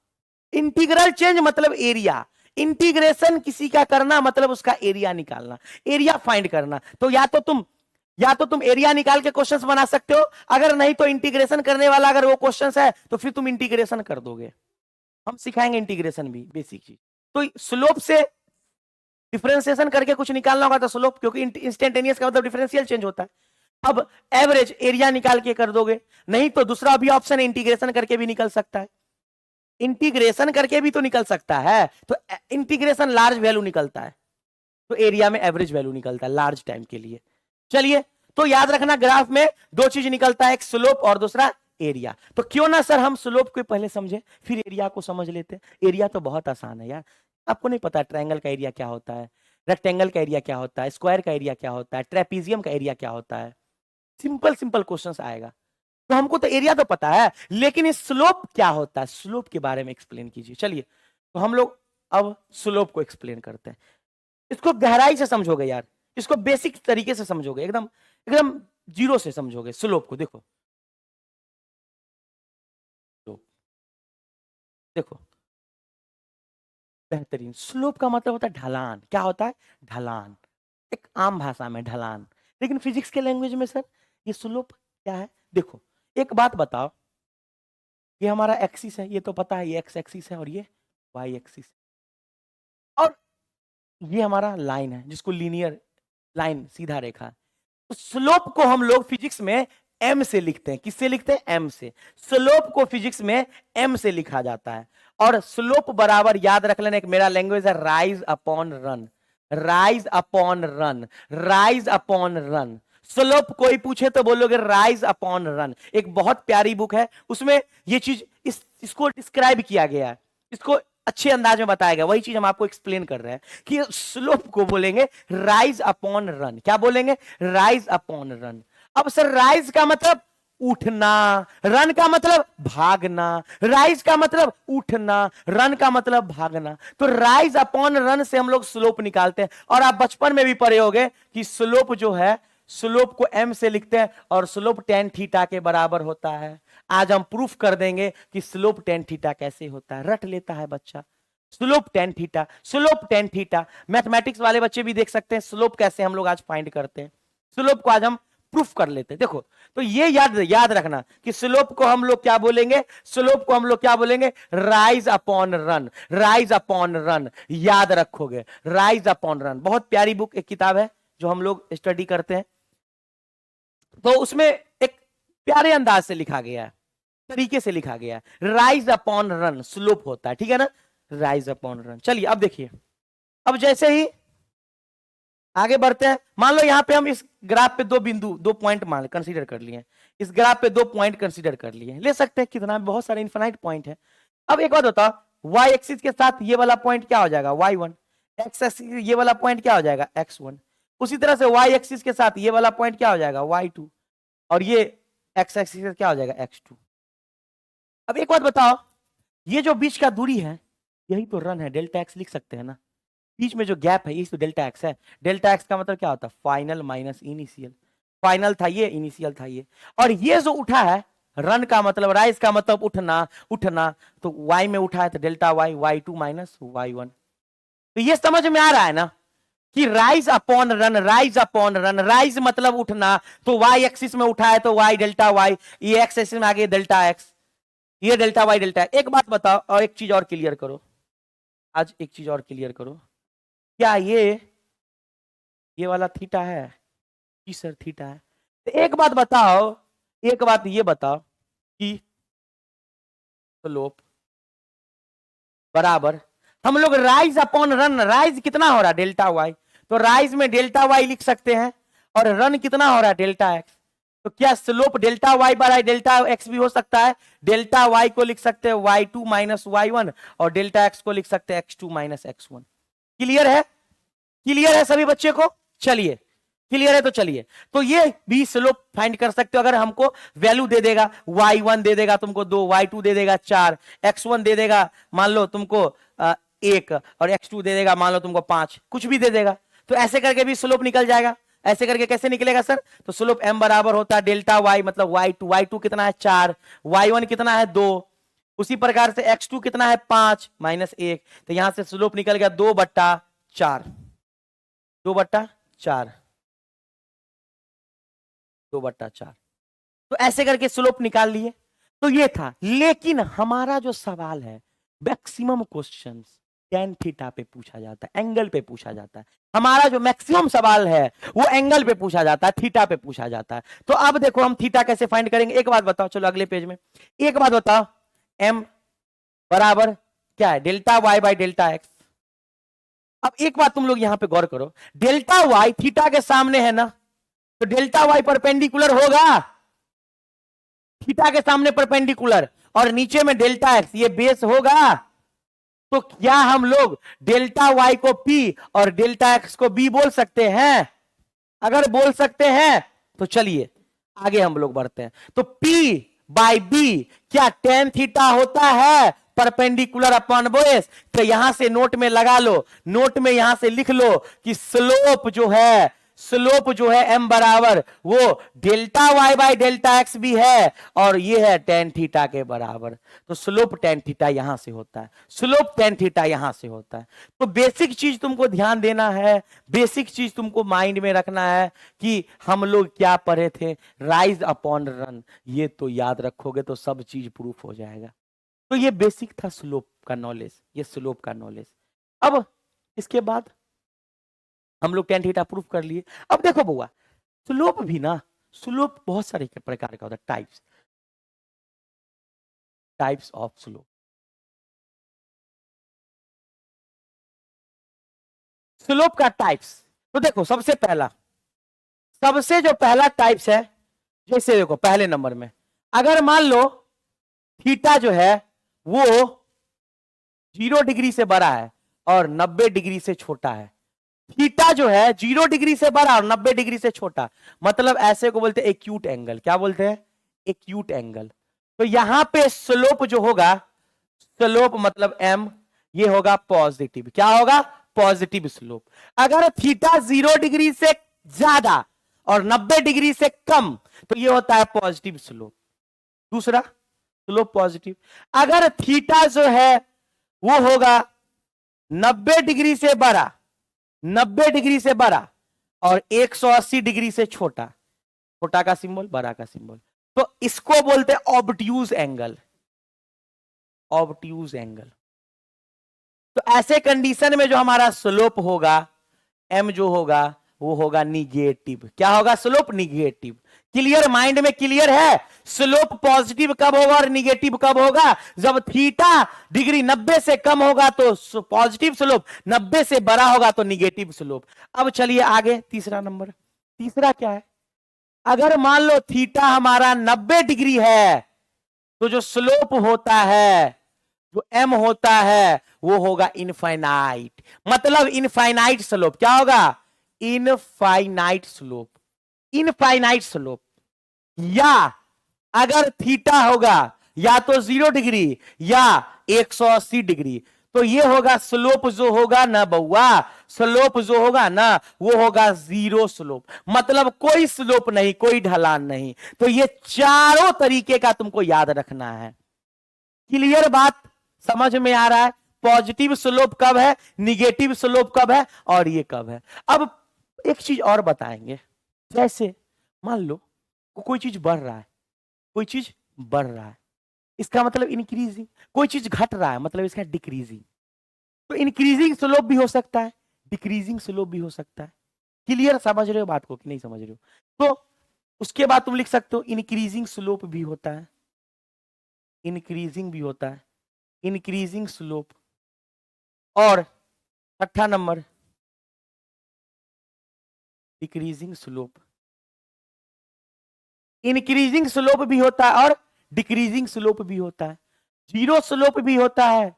इंटीग्रल चेंज मतलब एरिया, इंटीग्रेशन किसी का करना मतलब उसका एरिया निकालना, एरिया फाइंड करना। तो या तो तुम एरिया निकाल के क्वेश्चंस बना सकते हो, अगर नहीं तो इंटीग्रेशन करने वाला अगर वो क्वेश्चंस है तो फिर तुम इंटीग्रेशन कर दोगे। हम सिखाएंगे इंटीग्रेशन भी, बेसिक चीज। तो स्लोप से डिफरेंशिएशन करके कुछ निकालना होगा तो स्लोप, क्योंकि इंस्टेंटेनियस का मतलब डिफरेंशियल चेंज होता है। अब एवरेज एरिया निकाल के कर दोगे, नहीं तो दूसरा भी ऑप्शन है, इंटीग्रेशन करके भी निकल सकता है। इंटीग्रेशन करके भी तो निकल सकता है, तो इंटीग्रेशन लार्ज वैल्यू निकलता है, तो एरिया में एवरेज वैल्यू निकलता है लार्ज टाइम के लिए। चलिए, तो याद रखना ग्राफ में दो चीज निकलता है, एक स्लोप और दूसरा एरिया। तो क्यों ना सर हम स्लोप को पहले समझे फिर एरिया को समझ लेते हैं। एरिया तो बहुत आसान है यार, आपको नहीं पता ट्रायंगल का एरिया क्या होता है, रेक्टेंगल का एरिया क्या होता है, स्क्वायर का एरिया क्या होता है, ट्रेपीजियम का एरिया क्या होता है। सिंपल सिंपल क्वेश्चंस आएगा। तो हमको तो एरिया तो पता है, लेकिन इस स्लोप क्या होता है, स्लोप के बारे में एक्सप्लेन कीजिए। चलिए, तो हम लोग अब स्लोप को एक्सप्लेन करते हैं। इसको गहराई से समझोगे यार, इसको बेसिक तरीके से समझोगे, एकदम एकदम जीरो से समझोगे स्लोप को। देखो देखो, बेहतरीन। स्लोप का मतलब होता है ढलान। क्या होता है? ढलान, एक आम भाषा में ढलान। लेकिन फिजिक्स के लैंग्वेज में सर ये स्लोप क्या है? देखो, एक बात बताओ, ये हमारा एक्सिस है, ये तो पता है, ये एक्स एक्सिस है और ये वाई एक्सिस, और ये हमारा लाइन है जिसको लीनियर लाइन, सीधा रेखा है। तो स्लोप को हम लोग फिजिक्स में एम से लिखते हैं। किससे लिखते हैं? एम से। स्लोप को फिजिक्स में एम से लिखा जाता है। और स्लोप बराबर याद रख लेना, एक मेरा लैंग्वेज है, rise upon run, rise upon run, rise upon run. Slope कोई पूछे तो बोलोगे राइज अपॉन रन। एक बहुत प्यारी बुक है, उसमें ये चीज इसको डिस्क्राइब किया गया है, इसको अच्छे अंदाज में बताया गया। वही चीज हम आपको एक्सप्लेन कर रहे हैं कि स्लोप को बोलेंगे राइज अपॉन रन। क्या बोलेंगे? Rise upon run. अब सर राइज का मतलब उठना, रन का मतलब भागना। राइज का मतलब उठना, रन का मतलब भागना। तो राइज अपॉन रन से हम लोग स्लोप निकालते हैं। और आप बचपन में भी पढ़े होंगे कि स्लोप जो है, स्लोप को एम से लिखते हैं और स्लोप टेन थीटा के बराबर होता है। आज हम प्रूफ कर देंगे कि स्लोप टेन थीटा कैसे होता है। रट लेता है बच्चा, slope tan theta, slope tan theta. Mathematics वाले बच्चे भी देख सकते हैं स्लोप कैसे हम लोग आज फाइंड करते हैं। स्लोप को आज हम प्रूफ कर लेते हैं। देखो, तो ये याद रखना कि स्लोप को हम लोग क्या बोलेंगे, स्लोप को हम लोग क्या बोलेंगे? Rise upon run, rise upon run. याद रखोगे, राइज अपॉन रन। बहुत प्यारी बुक, एक किताब है जो हम लोग स्टडी करते हैं, तो उसमें एक प्यारे अंदाज से लिखा गया है, तरीके से लिखा गया है। राइज अपॉन रन स्लोप होता है, ठीक है ना? Rise upon run. चलिए अब देखिए, अब जैसे ही आगे बढ़ते हैं, मान लो यहां पे हम इस ग्राफ पे दो बिंदु, दो पॉइंट मान कंसीडर कर लिए। इस ग्राफ पे दो पॉइंट कंसीडर कर लिए, ले सकते हैं कितना, बहुत सारे इनफाइनाइट पॉइंट है। अब एक बात बताओ, वाई एक्सिस के साथ ये वाला पॉइंट क्या हो जाएगा? y1। एक्स एक्सिस ये वाला पॉइंट क्या हो जाएगा? x1। उसी तरह से वाई एक्सिस के साथ ये वाला पॉइंट क्या हो जाएगा? y2। और ये एक्स एक्सिस क्या हो जाएगा? x2। अब एक बात बताओ, ये जो बीच का दूरी है यही तो रन है, डेल्टा एक्स लिख सकते हैं ना। बीच में जो गैप है यही तो डेल्टा एक्स है। डेल्टा एक्स का मतलब क्या होता है? Final minus initial. फाइनल था ये, इनिशियल था ये। और ये जो उठा है, रन का मतलब, राइज का मतलब उठना, उठना। तो वाई में उठा है तो delta Y, y2 minus y1। तो ये समझ में आ रहा है ना कि rise upon run, rise upon run, rise मतलब उठना। तो वाई एक्सिस में उठा है तो वाई डेल्टा वाई, ये एक्स एक्सिस में आगे डेल्टा एक्स, ये डेल्टा वाई डेल्टा। एक बात बताओ, और एक चीज और क्लियर करो, आज एक चीज और क्लियर करो, क्या ये वाला थीटा है? जी सर थीटा है। तो एक बात बताओ, एक बात ये बताओ कि स्लोप बराबर, हम लोग राइज अपॉन रन, राइज कितना हो रहा है? Delta Y. तो राइज में डेल्टा वाई लिख सकते हैं, और रन कितना हो रहा है? Delta X. तो क्या स्लोप डेल्टा वाई बराबर डेल्टा एक्स भी हो सकता है? डेल्टा वाई को लिख सकते हैं y2 माइनस y1, और डेल्टा एक्स को लिख सकते हैं x2 माइनस x1। क्लियर है? क्लियर है सभी बच्चे को? चलिए, क्लियर है तो चलिए, तो ये भी स्लोप फाइंड कर सकते हो। अगर हमको वैल्यू दे देगा, y1 दे देगा तुमको 2, y2 दे देगा 4, x1 दे देगा मान लो तुमको 1, और x2 दे देगा मान लो तुमको 5, कुछ भी दे देगा, तो ऐसे करके भी स्लोप निकल जाएगा। ऐसे करके कैसे निकलेगा सर? तो स्लोप m बराबर होता है डेल्टा y मतलब y2, y2 कितना है? 4, y1 कितना है? 2, उसी प्रकार से x2 कितना है? 5 माइनस 1। तो यहां से स्लोप निकल गया 2/4, 2/4, 2/4। तो ऐसे करके स्लोप निकाल लिए। तो ये था, लेकिन हमारा जो सवाल है, मैक्सिमम क्वेश्चंस tan थीटा पे पूछा जाता है, एंगल पे पूछा जाता है। हमारा जो मैक्सिमम सवाल है वो एंगल पे पूछा जाता है, थीटा पे पूछा जाता है। तो अब देखो हम थीटा कैसे फाइंड करेंगे, एक बात बताओ, चलो अगले पेज में एक बात बताओ, m बराबर क्या है, delta y by delta x. अब एक बात तुम लोग यहां पे गौर करो, डेल्टा y थीटा के सामने है ना, तो डेल्टा y परपेंडिकुलर होगा, थीटा के सामने परपेंडिकुलर, और नीचे में डेल्टा एक्स, ये बेस होगा। तो क्या हम लोग डेल्टा y को p और डेल्टा x को b बोल सकते हैं? अगर बोल सकते हैं तो चलिए आगे हम लोग बढ़ते हैं। तो p बाई b क्या tan थीटा होता है परपेंडिकुलर अपॉन बेस? तो यहां से नोट में लगा लो, नोट में यहां से लिख लो कि स्लोप जो है m बराबर वो delta y by delta X भी है, और ये है tan थीटा के बराबर। तो स्लोप tan थीटा यहां से होता है, स्लोप tan थीटा यहां से होता है। तो बेसिक चीज तुमको ध्यान देना है, बेसिक चीज तुमको माइंड में रखना है कि हम लोग क्या पढ़े थे, राइज अपॉन रन, ये तो याद रखोगे तो सब चीज प्रूफ हो जाएगा। तो ये बेसिक था स्लोप का नॉलेज, ये स्लोप का नॉलेज। अब इसके बाद हम लोग tan थीटा प्रूफ कर लिए। अब देखो बउआ, स्लोप भी ना, स्लोप बहुत सारे प्रकार का होता है, टाइप्स ऑफ स्लोप। स्लोप का टाइप्स, तो देखो सबसे जो पहला टाइप्स है, जैसे देखो पहले नंबर में अगर मान लो थीटा जो है वो 0 डिग्री से बड़ा है और 90 डिग्री से छोटा है, थीटा जो है 0 डिग्री से बड़ा और 90 डिग्री से छोटा, मतलब ऐसे को बोलते हैं एक्यूट एंगल। क्या बोलते हैं? Acute angle. तो यहां पे स्लोप जो होगा, स्लोप मतलब m, ये होगा पॉजिटिव। क्या होगा? Positive slope. अगर थीटा 0 डिग्री से ज्यादा और 90 डिग्री से कम, तो ये होता है पॉजिटिव स्लोप। दूसरा स्लोप पॉजिटिव। अगर थीटा जो है वो होगा 90 डिग्री से बड़ा, 90 डिग्री से बड़ा और 180 डिग्री से छोटा, छोटा का सिंबल बड़ा का सिंबल, तो इसको बोलते हैं ऑब्ट्यूज एंगल, ऑब्ट्यूज एंगल। तो ऐसे कंडीशन में जो हमारा स्लोप होगा m जो होगा वो होगा निगेटिव। क्या होगा? Slope negative. क्लियर? माइंड में क्लियर है? स्लोप पॉजिटिव कब होगा और निगेटिव कब होगा? जब थीटा डिग्री 90 से कम होगा तो पॉजिटिव स्लोप, 90 से बड़ा होगा तो निगेटिव स्लोप। अब चलिए आगे, तीसरा नंबर। तीसरा क्या है? अगर मान लो थीटा हमारा 90 डिग्री है तो जो स्लोप होता है, जो m होता है वो होगा इनफाइनाइट, मतलब इनफाइनाइट स्लोप। क्या होगा? Infinite slope, infinite slope. या अगर थीटा होगा या तो 0 डिग्री या 180 डिग्री, तो ये होगा स्लोप जो होगा ना बउआ, स्लोप जो होगा ना वो होगा 0 स्लोप, मतलब कोई स्लोप नहीं, कोई ढलान नहीं। तो ये चारों तरीके का तुमको याद रखना है। क्लियर बात? समझ में आ रहा है? पॉजिटिव स्लोप कब है, निगेटिव स्लोप कब है, और ये कब है। अब एक चीज और बताएंगे, जैसे मान लो कोई चीज बढ़ रहा है, कोई चीज बढ़ रहा है, इसका मतलब इंक्रीजिंग। कोई चीज घट रहा है, मतलब इसका डिक्रीजिंग। तो इंक्रीजिंग स्लोप भी हो सकता है, डिक्रीजिंग स्लोप भी हो सकता है। क्लियर? समझ रहे हो बात को कि नहीं समझ रहे हो? तो उसके बाद तुम लिख सकते हो इंक्रीजिंग स्लोप भी होता है, इंक्रीजिंग भी होता है, इंक्रीजिंग स्लोप। और छठा number decreasing slope. Increasing slope भी होता है और डिक्रीजिंग स्लोप भी होता है, 0 स्लोप भी होता है,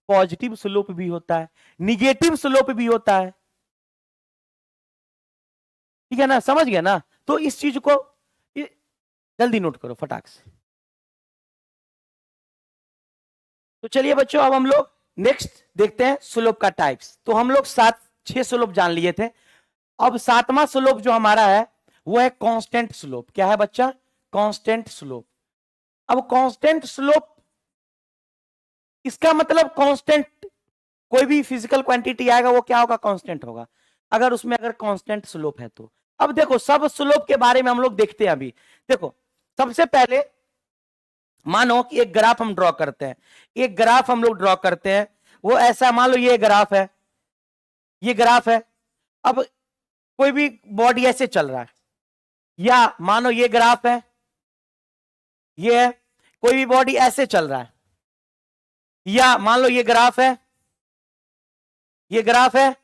पॉजिटिव स्लोप भी होता है, निगेटिव स्लोप भी होता है। ठीक है ना? समझ गया ना? तो इस चीज को जल्दी नोट करो फटाक से। तो चलिए बच्चों, अब हम लोग नेक्स्ट देखते हैं स्लोप का टाइप्स। तो हम लोग 6 स्लोप जान लिए थे। अब 7वां स्लोप जो हमारा है वो है कांस्टेंट स्लोप। क्या है बच्चा? Constant slope. अब कांस्टेंट स्लोप, इसका मतलब कांस्टेंट, कोई भी फिजिकल क्वांटिटी आएगा वो क्या होगा? कांस्टेंट होगा, अगर उसमें अगर कांस्टेंट स्लोप है तो। अब देखो सब स्लोप के बारे में हम लोग देखते हैं। अभी देखो, सबसे पहले मानो कि एक ग्राफ हम ड्रॉ करते हैं, एक ग्राफ हम लोग ड्रॉ करते हैं। वो ऐसा, मान लो ये ग्राफ है, ये ग्राफ है। अब कोई भी बॉडी ऐसे चल रहा है, या मानो ये ग्राफ है, ये है, कोई भी बॉडी ऐसे चल रहा है, या मान लो ये ग्राफ है, ये ग्राफ है।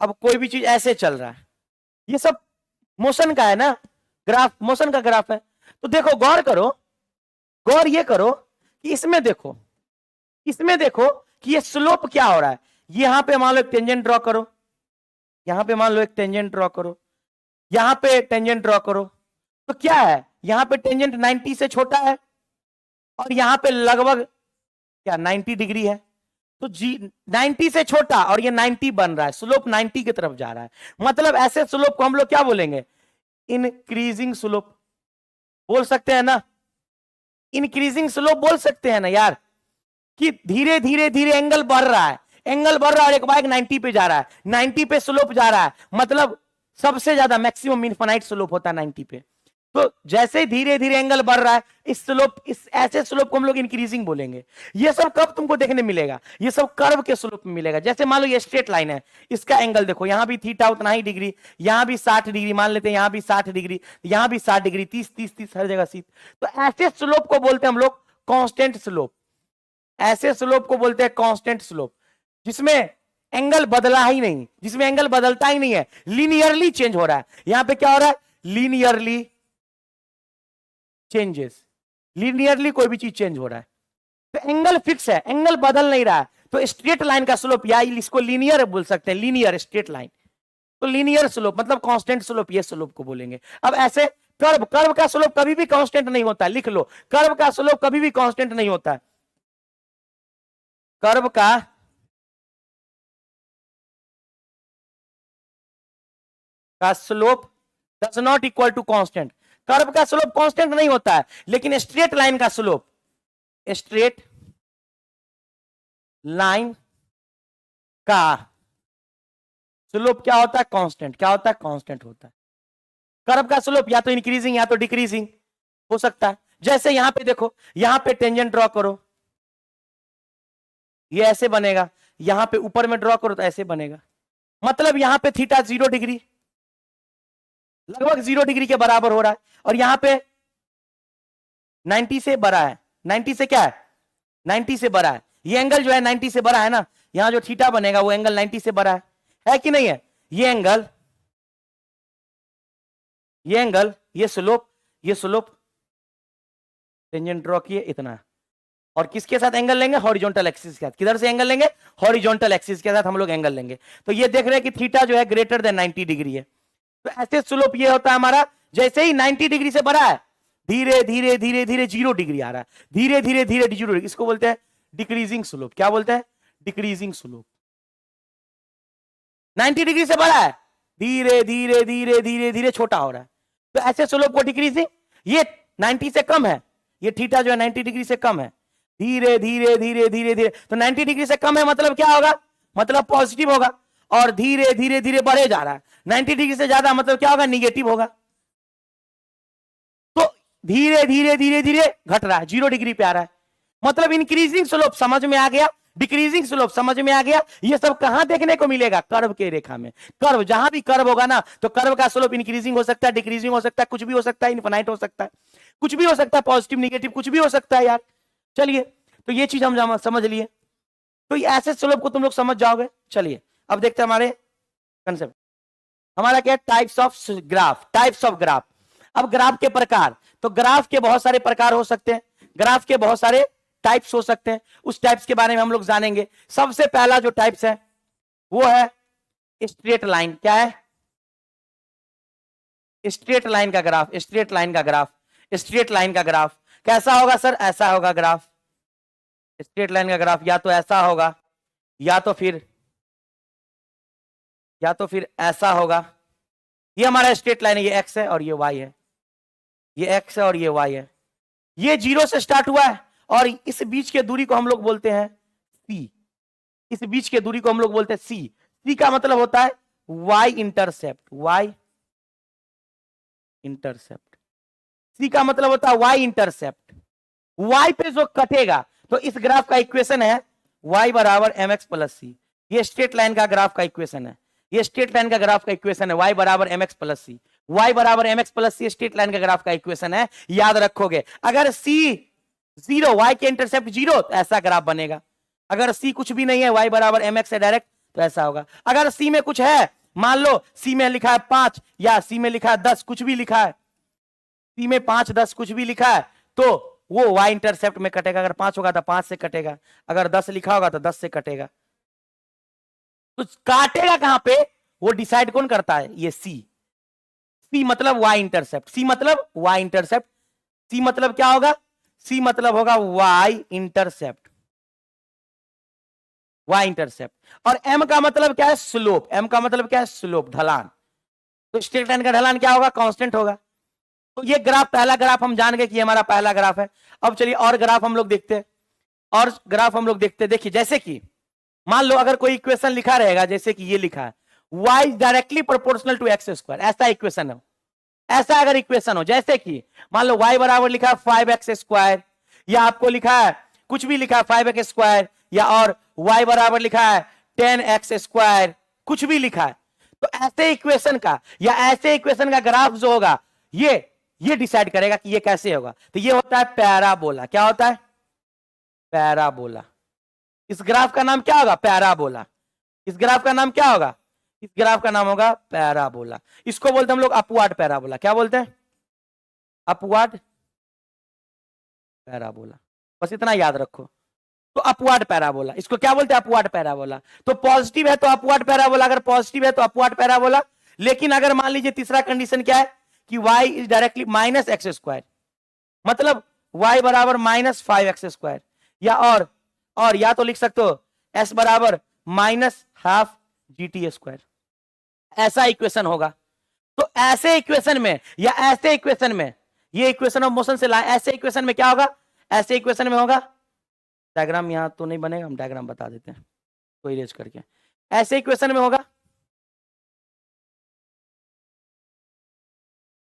अब कोई भी चीज ऐसे चल रहा है, ये सब मोशन का है ना, ग्राफ मोशन का ग्राफ है। तो देखो, गौर करो, गौर ये करो कि इसमें देखो, इसमें देखो कि ये स्लोप क्या हो रहा है। यहां पे मान लो एक टेंजेंट ड्रॉ करो, यहां पे मान लो एक टेंजेंट ड्रॉ करो, यहां पे टेंजेंट ड्रॉ करो। तो क्या है, यहां पे टेंजेंट 90 से छोटा है, और यहां पे लगभग क्या 90 डिग्री है। तो जी 90 से छोटा और ये 90 बन रहा है, स्लोप 90 की तरफ जा रहा है। मतलब ऐसे स्लोप को हम लोग क्या बोलेंगे, इंक्रीजिंग स्लोप बोल सकते हैं ना, इंक्रीजिंग स्लोप बोल सकते हैं ना यार, कि धीरे धीरे धीरे एंगल बढ़ रहा है, एंगल बढ़ रहा है और एक बाइक 90 पे जा रहा है, 90 पे स्लोप जा रहा है। मतलब सबसे ज्यादा मैक्सिमम इनफाइनाइट स्लोप होता है 90 पे। तो जैसे धीरे धीरे एंगल बढ़ रहा है, इस स्लोप, इस ऐसे स्लोप को हम लोग इंक्रीजिंग बोलेंगे। ये सब कब तुमको देखने मिलेगा, ये सब कर्व के स्लोप में मिलेगा। जैसे मान लो ये स्ट्रेट लाइन है, इसका एंगल देखो, यहां भी थीटा उतना ही डिग्री, यहां भी 60 डिग्री मान लेते हैं, यहां भी 60 डिग्री, यहां भी 60 डिग्री, 30 30 30 हर जगह 30। तो ऐसे स्लोप को बोलते हैं हम लोग कांस्टेंट स्लोप। ऐसे स्लोप को बोलते हैं कांस्टेंट स्लोप, जिसमें एंगल बदला ही नहीं, जिसमें एंगल बदलता ही नहीं है, लीनियरली चेंज हो रहा है। यहां पे क्या हो रहा है, लीनियरली चेंजेस, लीनियरली कोई भी चीज चेंज हो रहा है। तो एंगल फिक्स है, एंगल बदल नहीं रहा है। तो स्ट्रेट लाइन का स्लोप, या इसको लीनियर बोल सकते हैं, लीनियर स्ट्रेट लाइन। तो लीनियर स्लोप मतलब कांस्टेंट स्लोप, ये स्लोप को बोलेंगे। अब ऐसे कर्व, कर्व का स्लोप कभी भी कांस्टेंट नहीं होता, लिख लो, कर्व का स्लोप कभी भी कांस्टेंट नहीं होता है। कर्व का slope does not equal to constant. Curve का स्लोप कांस्टेंट नहीं होता है, लेकिन स्ट्रेट लाइन का स्लोप, स्ट्रेट लाइन का स्लोप क्या होता है, कांस्टेंट। क्या होता है, कांस्टेंट होता है। कर्व का स्लोप या तो इंक्रीजिंग या तो डिक्रीजिंग हो सकता है। जैसे यहां पे देखो, यहां पे टेंजेंट ड्रॉ करो, ये ऐसे बनेगा, यहां पे ऊपर में ड्रॉ करो तो ऐसे बनेगा। मतलब यहां पे थीटा 0 डिग्री, लगभग 0 डिग्री के बराबर हो रहा है, और यहां पे 90 से बड़ा है। 90 से क्या है, 90 से बड़ा है। ये एंगल जो है 90 से बड़ा है ना, यहां जो थीटा बनेगा वो एंगल 90 से बड़ा है कि नहीं है। ये एंगल, ये एंगल, ये स्लोप, ये स्लोप, टेंजेंट ड्रॉ किए इतना, और किसके साथ एंगल लेंगे, हॉरिजॉन्टल एक्सिस के साथ। किधर से एंगल लेंगे, हॉरिजॉन्टल एक्सिस के साथ हम लोग एंगल लेंगे। तो ये देख रहे हैं कि थीटा जो है ग्रेटर देन 90 डिग्री है। तो ऐसे स्लोप ये होता है हमारा, जैसे ही 90 डिग्री से बड़ा है, धीरे धीरे धीरे धीरे 0 डिग्री आ रहा है, धीरे धीरे धीरे 0 डिग्री, इसको बोलते हैं डिक्रीजिंग स्लोप। क्या बोलते हैं, डिक्रीजिंग स्लोप। 90 डिग्री से बड़ा है, धीरे धीरे धीरे धीरे धीरे छोटा हो रहा है, तो ऐसे स्लोप को डिक्रीजिंग। ये 90 से कम है, ये थीटा जो है 90 डिग्री से कम है, धीरे धीरे धीरे धीरे धीरे। तो 90 डिग्री से कम है मतलब क्या होगा, मतलब पॉजिटिव होगा, और धीरे धीरे धीरे बढ़े जा रहा है। 90 डिग्री से ज्यादा मतलब क्या होगा, निगेटिव होगा। तो धीरे धीरे धीरे धीरे घट रहा है, 0 डिग्री पे आ रहा है, मतलब इंक्रीजिंग स्लोप समझ में आ गया, डिक्रीजिंग स्लोप समझ में आ गया। ये सब कहां देखने को मिलेगा, कर्व के रेखा में। कर्व, जहां भी कर्व होगा ना, तो कर्व का स्लोप इंक्रीजिंग हो सकता है, डिक्रीजिंग हो सकता है, कुछ भी हो सकता है, इनफिनाइट हो सकता है, कुछ भी हो सकता है, पॉजिटिव निगेटिव कुछ भी हो सकता है यार। चलिए, तो ये चीज हम समझ लिए, तो ऐसे स्लोप को तुम लोग समझ जाओगे। चलिए अब देखते हैं हमारे कंसेप्ट। हमारा क्या है, types of graph, types of graph. अब ग्राफ के प्रकार, तो ग्राफ के बहुत सारे प्रकार हो सकते हैं, ग्राफ के बहुत सारे टाइप्स हो सकते हैं, उस टाइप्स के बारे में हम लोग जानेंगे। सबसे पहला जो टाइप्स है वो है स्ट्रेट लाइन। क्या है, स्ट्रेट लाइन का ग्राफ, स्ट्रेट लाइन का ग्राफ, स्ट्रेट लाइन का ग्राफ कैसा होगा सर, ऐसा होगा ग्राफ। स्ट्रेट लाइन का ग्राफ या तो ऐसा होगा, या तो फिर ऐसा होगा। ये हमारा स्ट्रेट लाइन है, ये एक्स है और ये वाई है, ये एक्स है और ये वाई है। ये 0 से स्टार्ट हुआ है, और इस बीच के दूरी को हम लोग बोलते हैं सी। इस बीच के दूरी को हम लोग बोलते हैं सी। सी का मतलब होता है वाई इंटरसेप्ट, वाई इंटरसेप्ट। सी का मतलब होता है वाई इंटरसेप्ट। वाई पे जो कटेगा, तो इस ग्राफ का इक्वेशन है y बराबर एम एक्स प्लस सी, ये स्ट्रेट लाइन का ग्राफ का इक्वेशन है, ये स्ट्रेट लाइन का ग्राफ का इक्वेशन है, y बराबर एम एक्स प्लस सी, y बराबर एम एक्स प्लस सी स्ट्रेट लाइन का ग्राफ का इक्वेशन है, याद रखोगे। अगर c जीरो, y के इंटरसेप्ट जीरो, तो ऐसा ग्राफ बनेगा। अगर c कुछ भी नहीं है, y बराबर एम एक्स है डायरेक्ट, तो ऐसा होगा। अगर c में कुछ है, मान लो c में लिखा है 5 या c में लिखा है 10, कुछ भी लिखा है, c में 5 10 कुछ भी लिखा है, तो वो y इंटरसेप्ट में कटेगा। अगर 5 होगा तो 5 से कटेगा, अगर 10 लिखा होगा तो 10 से कटेगा। तो काटेगा कहां पे, वो डिसाइड कौन करता है, ये c मतलब y इंटरसेप्ट, c मतलब y इंटरसेप्ट, c मतलब क्या होगा, c मतलब होगा y इंटरसेप्ट, y इंटरसेप्ट। और m का मतलब क्या है, स्लोप, m का मतलब क्या है, स्लोप, ढलान। तो स्ट्रेट लाइन का ढलान क्या होगा, कांस्टेंट होगा। तो ये ग्राफ, पहला ग्राफ हम जान गए कि हमारा पहला ग्राफ है। अब चलिए और ग्राफ हम लोग देखते हैं, और ग्राफ हम लोग देखते हैं। देखिए जैसे कि मान लो अगर कोई इक्वेशन लिखा रहेगा, जैसे कि ये लिखा है y is directly proportional to X square, ऐसा इक्वेशन हो, ऐसा अगर इक्वेशन हो, जैसे कि मान लो y बराबर लिखा है 5x स्क्वायर, या आपको लिखा है कुछ भी लिखा है 5x स्क्वायर, या और y बराबर लिखा है 10x स्क्वायर, कुछ भी लिखा है, तो ऐसे इक्वेशन का या ऐसे इक्वेशन का ग्राफ जो होगा, ये डिसाइड करेगा कि ये कैसे होगा। तो ये होता है पैराबोला। क्या होता है, पैराबोला। इस ग्राफ का नाम क्या होगा, पैराबोला। इस ग्राफ का नाम क्या होगा, इस ग्राफ का नाम होगा पैराबोला। इसको बोलते हैं हम लोग अपवार्ड पैराबोला। क्या बोलते हैं, अपवार्ड पैराबोला। बस इतना याद रखो। तो अपवार्ड पैराबोला, इसको क्या बोलते हैं, अपवार्ड पैराबोला। तो पॉजिटिव है तो अपवार्ड पैराबोला, अगर पॉजिटिव है तो अपवार्ड पैराबोला। लेकिन अगर मान लीजिए तीसरा कंडीशन क्या है कि y is directly minus X square, मतलब y बराबर माइनस 5x स्क्वायर, या और या तो लिख सकते हो s बराबर माइनस हाफ GT स्क्वायर, ऐसा इक्वेशन होगा। तो ऐसे इक्वेशन में या ऐसे इक्वेशन में, ये इक्वेशन ऑफ मोशन से लाए, ऐसे इक्वेशन में क्या होगा, ऐसे इक्वेशन में होगा, डायग्राम यहां तो नहीं बनेगा, हम डायग्राम बता देते हैं कोई इरेज करके। ऐसे इक्वेशन में होगा,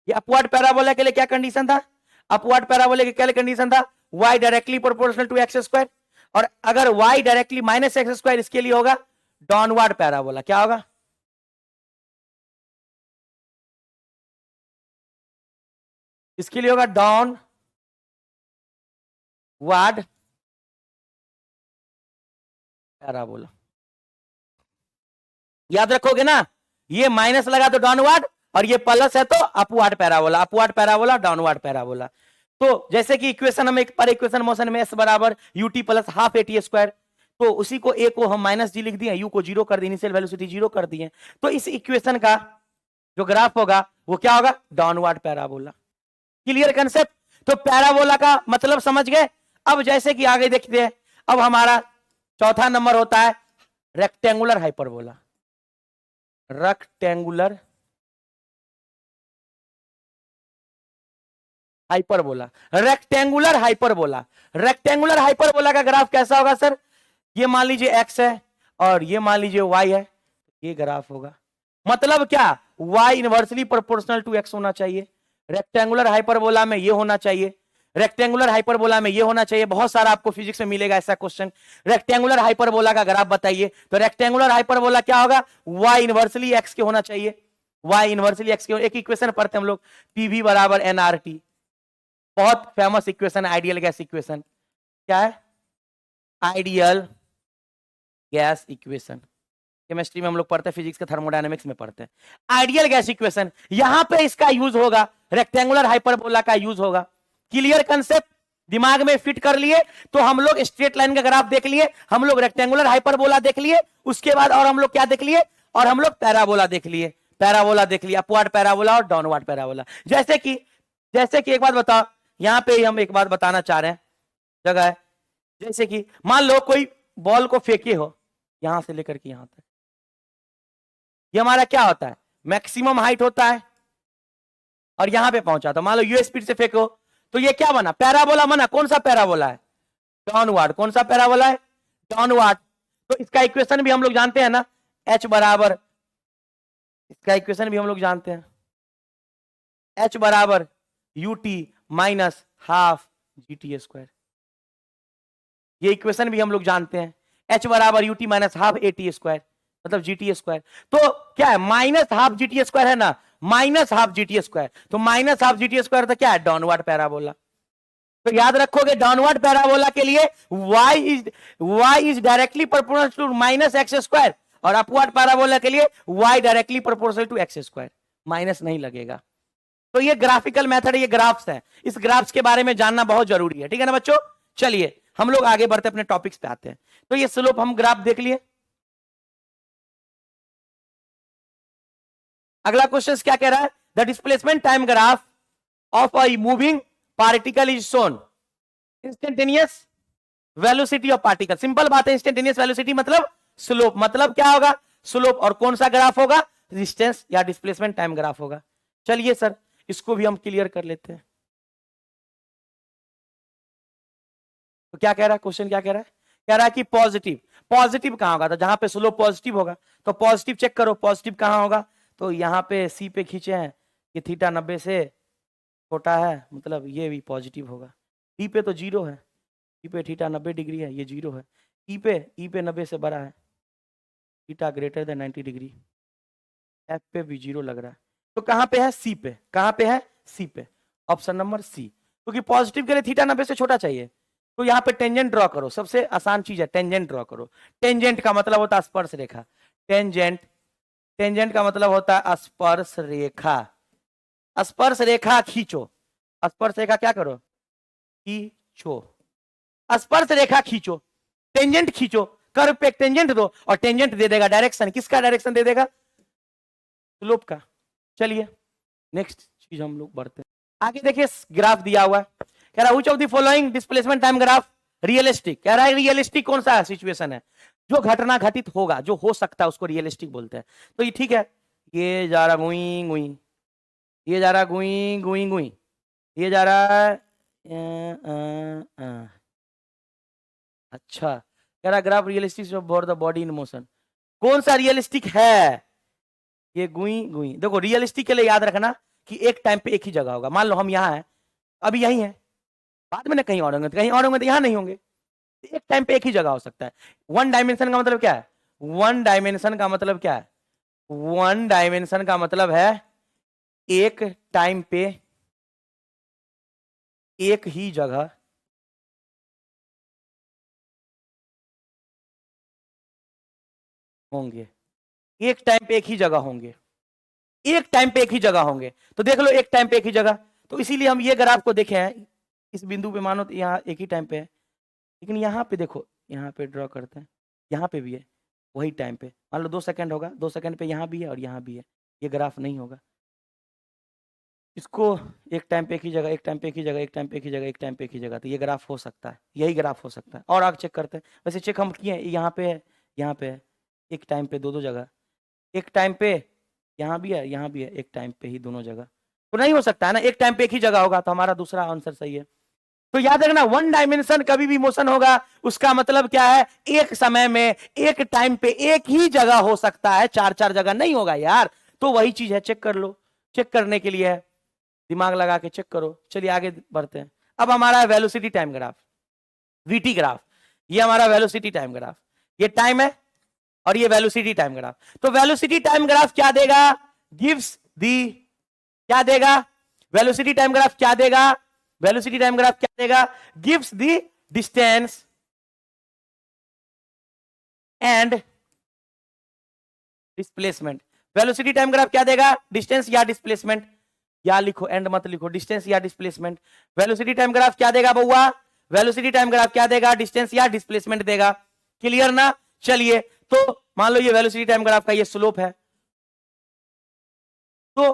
ये अपवर्ड पैराबोला के लिए क्या कंडीशन था, अपवर्ड पैराबोला के क्या कंडीशन था, y directly proportional to X square, और अगर y directly minus X square, इसके लिए होगा डाउनवर्ड पैराबोला। क्या होगा, इसके लिए होगा डाउनवर्ड पैराबोला। याद रखोगे ना, ये माइनस लगा तो डाउनवर्ड, और ये प्लस है तो upward parabola, upward parabola, downward parabola. तो जैसे कि इक्वेशन हम एक पर इक्वेशन मोशन में s बराबर ut plus half at square, तो उसी को a को हम माइनस जी लिख दिए, u को जीरो कर दिए, इनिशियल वेलोसिटी जीरो कर दिए। तो इस इक्वेशन का जो ग्राफ होगा वो क्या होगा, डाउनवर्ड पैराबोला। Clear concept. तो पैराबोला का मतलब समझ गए। अब जैसे कि आगे देखते हैं, अब हमारा चौथा नंबर होता है rectangular hyperbola. Rectangular hyperbola, rectangular hyperbola. Rectangular hyperbola का ग्राफ कैसा होगा सर, ये मान लीजिए x है और ये मान लीजिए y है, ये ग्राफ होगा। मतलब क्या, y inversely proportional to x होना चाहिए। रेक्टेंगुलर हाइपरबोला में ये होना चाहिए, रेक्टेंगुलर हाइपरबोला में ये होना चाहिए। बहुत सारा आपको फिजिक्स में मिलेगा ऐसा क्वेश्चन, रेक्टेंगुलर हाइपरबोला का ग्राफ बताइए। तो रेक्टेंगुलर हाइपरबोला क्या होगा, y इनवर्सली x के होना चाहिए, y इनवर्सली x के। एक इक्वेशन पढ़ते हैं हम लोग, PV बराबर nRT, बहुत famous equation, ideal gas equation. क्या है, आइडियल गैस इक्वेशन। केमिस्ट्री में हम लोग पढ़ते हैं, फिजिक्स के थर्मोडायनेमिक्स में पढ़ते हैं। आइडियल गैस इक्वेशन, यहां पे इसका यूज होगा, रेक्टेंगुलर हाइपरबोला का यूज होगा। क्लियर कंसेप्ट, दिमाग में फिट कर लिए। तो हम लोग स्ट्रेट लाइन का ग्राफ देख लिए, हम लोग रेक्टेंगुलर हाइपरबोला देख लिए, उसके बाद और हम लोग क्या देख लिए, और हम लोग पैराबोला देख लिए, पैराबोला देख लिया, अपवर्ड पैराबोला और डाउनवर्ड पैराबोला। जैसे कि एक बात बताओ, यहां पे हम एक बात बताना चाह रहे हैं, जगह है। जैसे कि मान लो कोई बॉल को फेंके हो यहां से लेकर के यहां तक, ये हमारा क्या होता है, मैक्सिमम हाइट होता है, और यहां पे पहुंचा। तो मान लो यू स्पीड से फेंको, तो ये क्या बना, पैराबोला बना। कौन सा पैराबोला है, डाउनवर्ड। कौन सा पैराबोला है, डाउनवर्ड। तो इसका इक्वेशन भी हम लोग जानते हैं ना, h बराबर, इसका इक्वेशन भी हम लोग जानते हैं, h बराबर ut minus half GT square. ये इक्वेशन भी हम लोग जानते हैं। h बराबर UT minus half A T square, मतलब जी टी स्क्वायर। तो क्या है, minus half G T square है ना, minus half G T square, तो minus half G T square तो क्या है, डाउनवर्ड पैराबोला। तो याद रखोगे डाउनवर्ड पैराबोला के लिए y is directly proportional to minus X square, और अपवर्ड पैराबोला के लिए y directly proportional to X square, minus नहीं लगेगा। तो ये ग्राफिकल मेथड, ये ग्राफ्स है, इस ग्राफ्स के बारे में जानना बहुत जरूरी है, ठीक है ना बच्चों। चलिए हम लोग आगे बढ़ते अपने टॉपिक्स पे आते हैं। तो ये स्लोप हम ग्राफ देख लिए। अगला क्वेश्चन क्या कह रहा है, the displacement time graph of a moving particle is shown instantaneous velocity of particle. Simple बात है, इंस्टेंटेनियस वेलोसिटी मतलब स्लोप, मतलब क्या होगा, स्लोप। और कौन सा ग्राफ होगा, डिस्टेंस या डिस्प्लेसमेंट टाइम ग्राफ होगा। चलिए सर इसको भी हम क्लियर कर लेते हैं। तो क्या कह रहा है क्वेश्चन, क्या कह रहा है, कह रहा है कि पॉजिटिव, पॉजिटिव कहां होगा, तो जहां पे स्लोप पॉजिटिव होगा, तो पॉजिटिव चेक करो, पॉजिटिव कहां होगा, तो यहां पे सी पे खींचे हैं कि थीटा 90 से छोटा है, मतलब ये भी पॉजिटिव होगा। डी पे तो जीरो है, ई पे थीटा 90 डिग्री है, ये जीरो है। ई पे 90 से बड़ा है, theta greater than 90 degree. F पे भी जीरो लग रहा है, तो कहां पे है, सी पे, कहां पे है, सी पे, ऑप्शन नंबर सी। क्योंकि पॉजिटिव के लिए थीटा 90 से छोटा चाहिए, तो यहाँ पे टेंजेंट ड्रॉ करो, सबसे आसान चीज है टेंजेंट ड्रॉ करो। टेंजेंट का मतलब होता है स्पर्श रेखा, टेंजेंट, टेंजेंट का मतलब होता है स्पर्श रेखा। स्पर्श रेखा खींचो, स्पर्श रेखा क्या करो, खींचो, स्पर्श रेखा खींचो, टेंजेंट खींचो, कर्व पे एक टेंजेंट दो और टेंजेंट दे देगा डायरेक्शन, किसका डायरेक्शन दे देगा, स्लोप का। चलिए नेक्स्ट चीज हम लोग बढ़ते हैं आगे। देखिए ग्राफ दिया हुआ है, कह रहा है which of the following displacement time graph realistic. कह रहा है रियलिस्टिक कौन सा सिचुएशन है, जो घटना घटित होगा, जो हो सकता है उसको रियलिस्टिक बोलते हैं। तो ये ठीक है, ये जा रहा गुई गुई, ये जा रहा गुई गुई गुई, ये जा रहा अच्छा। कह रहा graph realistic for the body in motion, कौन सा रियलिस्टिक है, ये गुई गुई। देखो रियलिस्टिक के लिए याद रखना कि एक टाइम पे एक ही जगह होगा। मान लो हम यहाँ हैं, अभी यही है, बाद में ना कहीं और होंगे, कहीं और होंगे तो यहाँ नहीं होंगे, एक टाइम पे एक ही जगह हो सकता है। वन डायमेंशन का मतलब क्या है, वन डायमेंशन का मतलब क्या है, वन डायमेंशन का मतलब है एक टाइम पे एक ही जगह होंगे, एक टाइम पे एक ही जगह होंगे, एक टाइम पे एक ही जगह होंगे। तो देख लो एक टाइम पे एक ही जगह, तो इसीलिए हम ये ग्राफ को देखे हैं, इस बिंदु पे मानो तो यहाँ एक ही टाइम पे है, लेकिन यहाँ पे देखो, यहाँ पे ड्रॉ करते हैं, यहाँ पे भी है वही टाइम पे, मान लो 2 सेकंड होगा, 2 सेकंड पे यहाँ भी है और यहाँ भी है, ये ग्राफ नहीं होगा। इसको एक टाइम पे एक ही जगह, एक टाइम पे एक ही जगह, एक टाइम पे एक ही जगह, एक टाइम पे एक ही जगह, तो ये ग्राफ हो सकता है, यही ग्राफ हो सकता है। और आगे चेक करते हैं, वैसे चेक हम किए, यहाँ पे है, यहाँ पे है, एक टाइम पे दो जगह, एक टाइम पे यहाँ भी है, यहाँ भी है, एक टाइम पे ही दोनों जगह, तो नहीं हो सकता है ना, एक टाइम पे एक ही जगह होगा, तो हमारा दूसरा आंसर सही है। तो याद रखना वन डायमेंशन कभी भी मोशन होगा, उसका मतलब क्या है, एक समय में एक टाइम पे एक ही जगह हो सकता है, चार चार जगह नहीं होगा यार। तो वही चीज है, चेक कर लो, चेक करने के लिए है, दिमाग लगा के चेक करो। चलिए आगे बढ़ते हैं। अब हमारा है velocity time graph, VT graph, ये हमारा वेलोसिटी टाइम ग्राफ, ये टाइम है और ये वेलोसिटी टाइम ग्राफ। तो वेलोसिटी टाइम ग्राफ क्या देगा, गिव्स दी, क्या देगा, वेलोसिटी टाइम ग्राफ क्या देगा, वेलोसिटी टाइम ग्राफ क्या देगा, gives the distance and displacement. Velocity time graph क्या देगा, डिस्टेंस या डिस्प्लेसमेंट, या लिखो एंड मत लिखो, डिस्टेंस या डिस्प्लेसमेंट। वेलोसिटी टाइम ग्राफ क्या देगा बउआ, वेलोसिटी टाइम ग्राफ क्या देगा, डिस्टेंस या डिस्प्लेसमेंट देगा। क्लियर ना। चलिए तो मान लो ये वेलोसिटी टाइम ग्राफ का ये स्लोप है, तो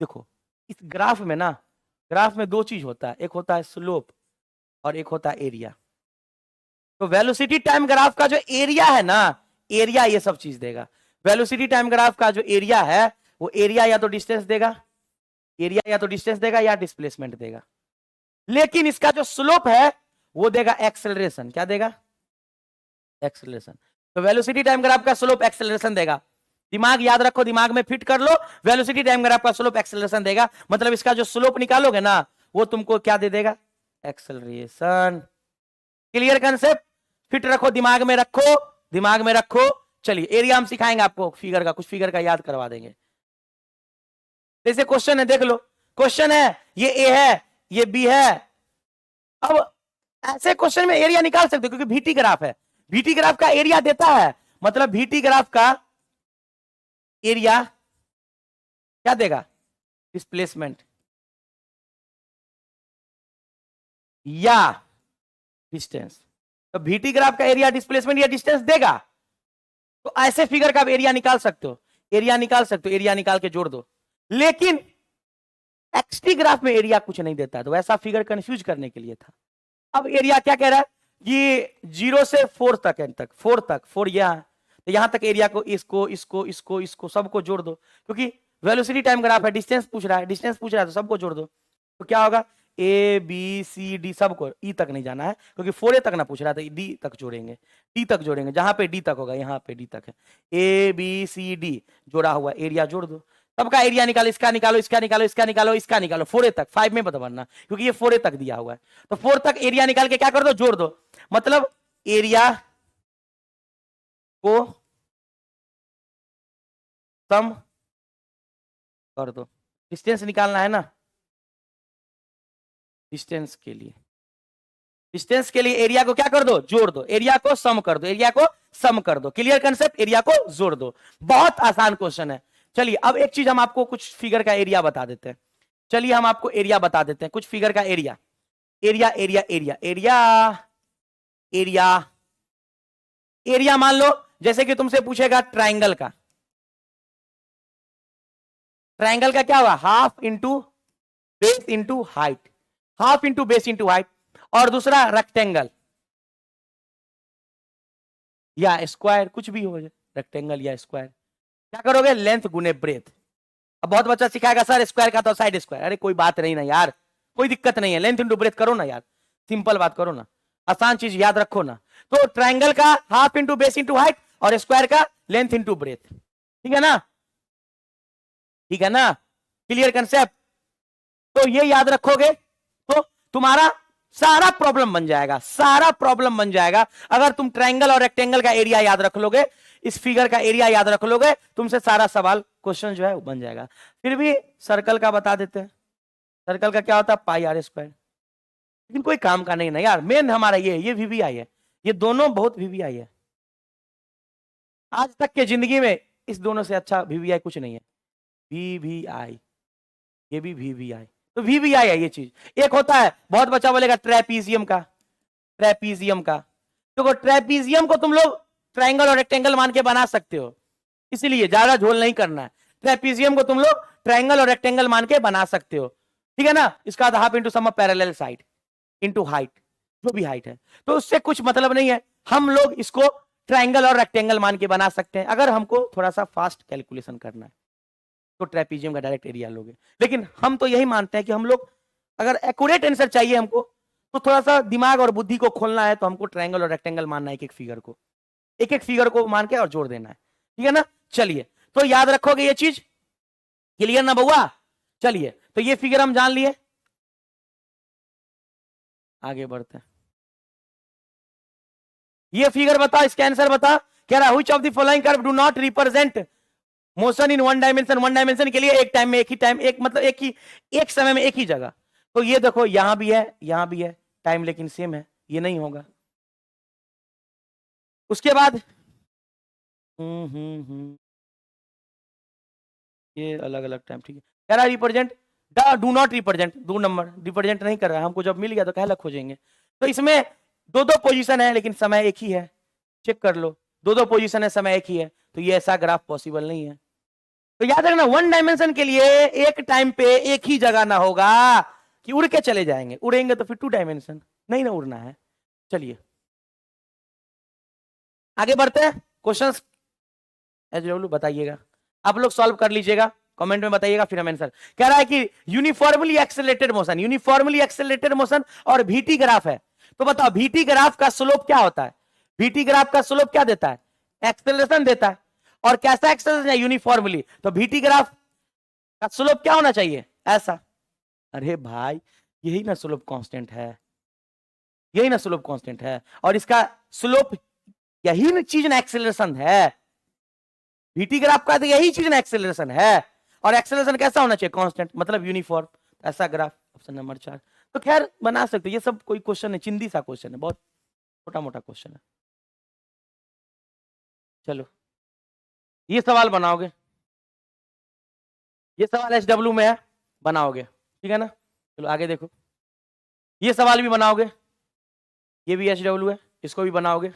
देखो इस ग्राफ में ना, ग्राफ में दो चीज होता है, एक होता है स्लोप और एक होता है एरिया। तो वेलोसिटी टाइम ग्राफ का जो एरिया है ना, एरिया ये सब चीज देगा। वेलोसिटी टाइम ग्राफ का जो एरिया है, वो एरिया या तो डिस्टेंस देगा, एरिया या तो डिस्टेंस देगा या डिस्प्लेसमेंट देगा। लेकिन इसका जो स्लोप है वो देगा एक्सेलरेशन, क्या देगा, एक्सेलरेशन। तो वेलोसिटी टाइम ग्राफ का स्लोप एक्सेलरेशन देगा। दिमाग याद रखो, दिमाग में फिट कर लो, वेलोसिटी टाइम ग्राफ का स्लोप एक्सेलरेशन देगा, मतलब इसका जो स्लोप निकालोगे ना वो तुमको क्या दे देगा, एक्सेलरेशन। Clear concept. फिट रखो, दिमाग में रखो, दिमाग में रखो। चलिए एरिया हम सिखाएंगे आपको फिगर का, कुछ फिगर का याद करवा देंगे। जैसे क्वेश्चन है, देख लो, क्वेश्चन है ये ए है, ये बी है। अब ऐसे क्वेश्चन में एरिया निकाल सकते हो क्योंकि VT ग्राफ है, VT ग्राफ का एरिया देता है, मतलब VT ग्राफ का एरिया क्या देगा, डिस्प्लेसमेंट या डिस्टेंस। तो VT ग्राफ का एरिया डिस्प्लेसमेंट या डिस्टेंस देगा, तो ऐसे फिगर का आप एरिया निकाल सकते हो, एरिया निकाल सकते हो, एरिया निकाल के जोड़ दो। लेकिन XT ग्राफ में एरिया कुछ नहीं देता, तो ऐसा फिगर कंफ्यूज करने के लिए था। अब एरिया क्या कह रहा है कि 0 से 4 तक, एन तक 4 तक, 4 यहां, तो यहां तक एरिया को इसको इसको इसको इसको सबको जोड़ दो, क्योंकि वेलोसिटी टाइम ग्राफ है, डिस्टेंस पूछ रहा है, डिस्टेंस पूछ रहा है तो सबको जोड़ दो। तो क्या होगा, A B C D सबको, E तक नहीं जाना है क्योंकि 4A तक ना पूछ रहा था, D तक जोड़ेंगे, D तक जोड़ेंगे, जहां पे D तक होगा यहां पे D तक है, A B C D जोड़ा हुआ, एरिया जोड़ दो, सबका एरिया निकालो, इसका निकालो, इसका निकालो, इसका निकालो, इसका निकालो, 4A तक, 5 में मत भरना क्योंकि ये 4A तक दिया हुआ है। तो 4 तक एरिया निकाल के क्या कर दो, जोड़ दो, मतलब एरिया को सम कर दो। डिस्टेंस निकालना है ना, डिस्टेंस के लिए, डिस्टेंस के लिए एरिया को क्या कर दो, जोड़ दो, एरिया को सम कर दो, एरिया को सम कर दो। क्लियर कंसेप्ट, एरिया को जोड़ दो, बहुत आसान क्वेश्चन है। चलिए अब एक चीज हम आपको कुछ फिगर का एरिया बता देते हैं, चलिए हम आपको एरिया बता देते हैं, कुछ फिगर का area, area area area area area area मान लो जैसे कि तुमसे पूछेगा ट्राइंगल का, ट्राइंगल का क्या हुआ, half into base into height, half into base into height, और दूसरा रेक्टेंगल या स्क्वायर, कुछ भी हो जाए, रेक्टेंगल या स्क्वायर, क्या करोगे, लेंथ गुने ब्रेथ। अब बहुत बच्चा सिखाएगा सर स्क्वायर का तो साइड स्क्वायर, अरे कोई बात नहीं ना यार, कोई दिक्कत नहीं है, लेंथ इंटू ब्रेथ करो ना यार, सिंपल बात करो ना, आसान चीज याद रखो ना। तो ट्राइंगल का half into base into height और स्क्वायर का लेंथ इंटू ब्रेथ, ठीक है ना, ठीक है ना, क्लियर कंसेप्ट। तो ये याद रखोगे तो तुम्हारा सारा प्रॉब्लम बन जाएगा, सारा प्रॉब्लम बन जाएगा। अगर तुम ट्राइंगल और रेक्टेंगल का एरिया याद रख लोगे, इस फिगर का एरिया याद रख लोगे, तुमसे सारा सवाल क्वेश्चन जो है वो बन जाएगा। फिर भी सर्कल का बता देते हैं, सर्कल का क्या होता है, पाई आर स्क्वायर, लेकिन कोई काम का नहीं ना यार, मेन हमारा ये VVI है, ये दोनों बहुत VVI है, आज तक के जिंदगी में इस दोनों से अच्छा VVI कुछ नहीं है, VVI, ये भी VVI, तो VVI है ये चीज। एक होता है, बहुत बच्चा बोलेगा ट्रेपीजियम का, ट्रेपीजियम का, तो ट्रेपीजियम को तुम लोग ट्राइंगल और रेक्टेंगल मान के बना सकते हो, इसीलिए ज्यादा झोल नहीं करना है, ट्रेपीजियम को तुम लोग ट्राइंगल और रेक्टेंगल मान के बना सकते हो, ठीक है ना। इसका half into sum of parallel side into height, जो भी हाइट है, तो उससे कुछ मतलब नहीं है, हम लोग इसको ट्राइंगल और रेक्टेंगल मान के बना सकते हैं। अगर हमको थोड़ा सा फास्ट कैलकुलेशन करना है तो ट्रेपीजियम का डायरेक्ट एरिया लोगे, लेकिन हम तो यही मानते हैं कि हम लोग अगर एक्यूरेट आंसर चाहिए हमको तो थोड़ा सा दिमाग और बुद्धि को खोलना है, तो हमको ट्राइंगल और रेक्टेंगल मानना है, एक एक फिगर को, एक एक फिगर को मान के और जोड़ देना है, ठीक है ना। चलिए तो याद रखोगे ये चीज, क्लियर ना बउआ। चलिए तो ये फिगर हम जान लिए, आगे बढ़ते हैं। ये फिगर बता, इसका आंसर बता, कह रहा which of the following curve do not represent motion in one dimension, one dimension के लिए एक टाइम में, एक ही टाइम, एक मतलब एक ही, एक समय में एक ही जगह। तो ये देखो यहां भी है, यहां भी है, टाइम लेकिन सेम है, ये नहीं होगा। उसके बाद ये अलग अलग टाइम, ठीक है, कह रहा represent, do not represent, 2 number represent नहीं कर रहा है, हमको जब मिल गया तो कहला खोजेंगे। तो इसमें दो दो पोजीशन है लेकिन समय एक ही है, चेक कर लो, दो दो पोजीशन है, समय एक ही है, तो ये ऐसा ग्राफ पॉसिबल नहीं है। तो याद रखना, वन डायमेंशन के लिए एक टाइम पे एक ही जगह ना होगा कि उड़ के चले जाएंगे, उड़ेंगे तो फिर 2 डायमेंशन, नहीं ना उड़ना है। चलिए आगे बढ़ते हैं, क्वेश्चंस एचडब्ल्यू बताइएगा, आप लोग सॉल्व कर लीजिएगा, कमेंट में बताइएगा, फिर हम आंसर। कह रहा है कि uniformly accelerated motion, uniformly accelerated motion और VT ग्राफ है, तो बताओ VT ग्राफ का स्लोप क्या होता है, VT ग्राफ का स्लोप क्या देता है, एक्सेलरेशन देता है, और कैसा एक्सेलरेशन है, यूनिफॉर्मली, तो VT ग्राफ का स्लोप क्या होना चाहिए, ऐसा। अरे भाई यही ना स्लोप कांस्टेंट है, यही ना स्लोप कांस्टेंट है, और इसका स्लोप यही चीज ना एक्सेलरेशन है। VT ग्राफ का तो यही चीज ना एक्सेलरेशन है, और एक्सेलरेशन कैसा होना चाहिए? कांस्टेंट, मतलब यूनिफॉर्म। ऐसा ग्राफ ऑप्शन नंबर 4। तो खैर बना सकते, ये सब कोई क्वेश्चन है, चिंदी सा क्वेश्चन है, बहुत छोटा मोटा क्वेश्चन है। चलो ये सवाल बनाओगे, ये सवाल SW में है, बनाओगे, ठीक है ना। चलो आगे देखो, ये सवाल भी बनाओगे, ये भी SW है, इसको भी बनाओगे।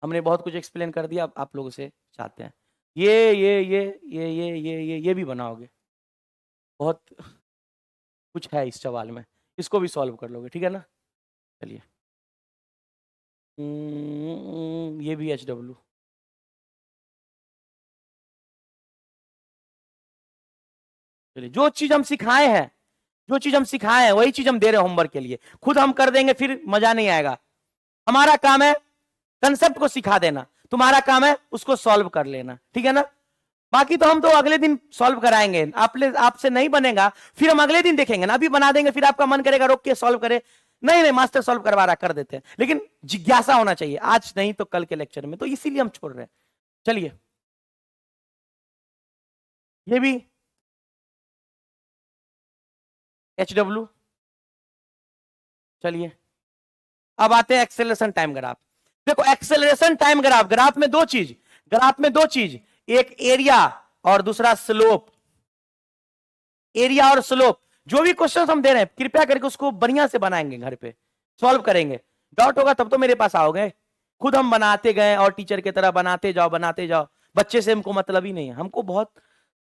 हमने बहुत कुछ एक्सप्लेन कर दिया, अब आप लोगों से चाहते हैं ये भी बनाओगे, बहुत कुछ है इस सवाल में, इसको भी सॉल्व कर लोगे, ठीक है ना। चलिए ये भी SW। चलिए जो चीज हम सिखाए हैं, जो चीज हम सिखाए हैं वही चीज हम दे रहे हैं होमवर्क के लिए। खुद हम कर देंगे फिर मजा नहीं आएगा। हमारा काम है कंसेप्ट को सिखा देना, तुम्हारा काम है उसको सॉल्व कर लेना, ठीक है ना। बाकी तो हम तो अगले दिन सॉल्व कराएंगे, आपसे नहीं बनेगा फिर हम अगले दिन देखेंगे ना, अभी बना देंगे फिर आपका मन करेगा रोक के सॉल्व करे, नहीं नहीं मास्टर सॉल्व करवा रहा, कर देते हैं, लेकिन जिज्ञासा होना चाहिए, आज नहीं तो कल के लेक्चर में, तो इसीलिए हम छोड़ रहे हैं। चलिए ये भी HW। चलिए अब आते हैं एक्सेलरेशन टाइम ग्राफ। देखो एक्सेलरेशन टाइम ग्राफ, ग्राफ में दो चीज, एक एरिया और दूसरा स्लोप। एरिया और स्लोप, जो भी क्वेश्चन हम दे रहे हैं कृपया करके उसको बढ़िया से बनाएंगे, घर पे सॉल्व करेंगे। डाउट होगा तब तो मेरे पास आओगे, खुद हम बनाते गए और टीचर की तरह बनाते जाओ। बच्चे से हमको मतलब ही नहीं है, हमको बहुत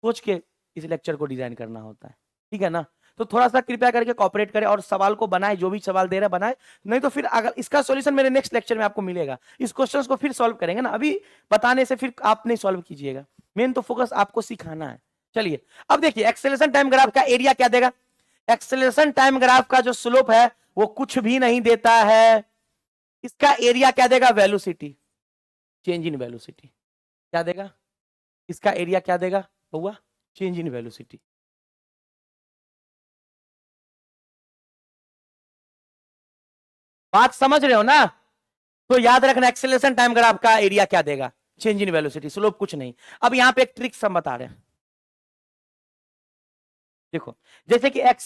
सोच के इस लेक्चर को डिजाइन करना होता है, ठीक है ना। तो थोड़ा सा कृपया करके कॉपरेट करें और सवाल को बनाए, जो भी सवाल दे रहा है बनाए, नहीं तो फिर अगर इसका सॉल्यूशन मेरे नेक्स्ट लेक्चर में आपको मिलेगा, इस क्वेश्चंस को फिर सॉल्व करेंगे ना, अभी बताने से फिर आप नहीं सॉल्व कीजिएगा, मेन तो फोकस आपको सिखाना है। चलिए अब देखिए एक्सेलरेशन टाइम ग्राफ का एरिया क्या देगा। एक्सेलरेशन टाइम ग्राफ का जो स्लोप है वो कुछ भी नहीं देता है, इसका एरिया क्या देगा? Velocity, change in velocity. क्या देगा इसका एरिया? क्या देगा हुआ? Change in velocity. बात समझ रहे हो ना? तो याद रखना एक्सेलरेशन टाइम ग्राफ का एरिया क्या देगा? चेंज इन वेलोसिटी, स्लोप कुछ नहीं। अब यहां पे एक ट्रिक्स हम बता रहे हैं, देखो जैसे कि x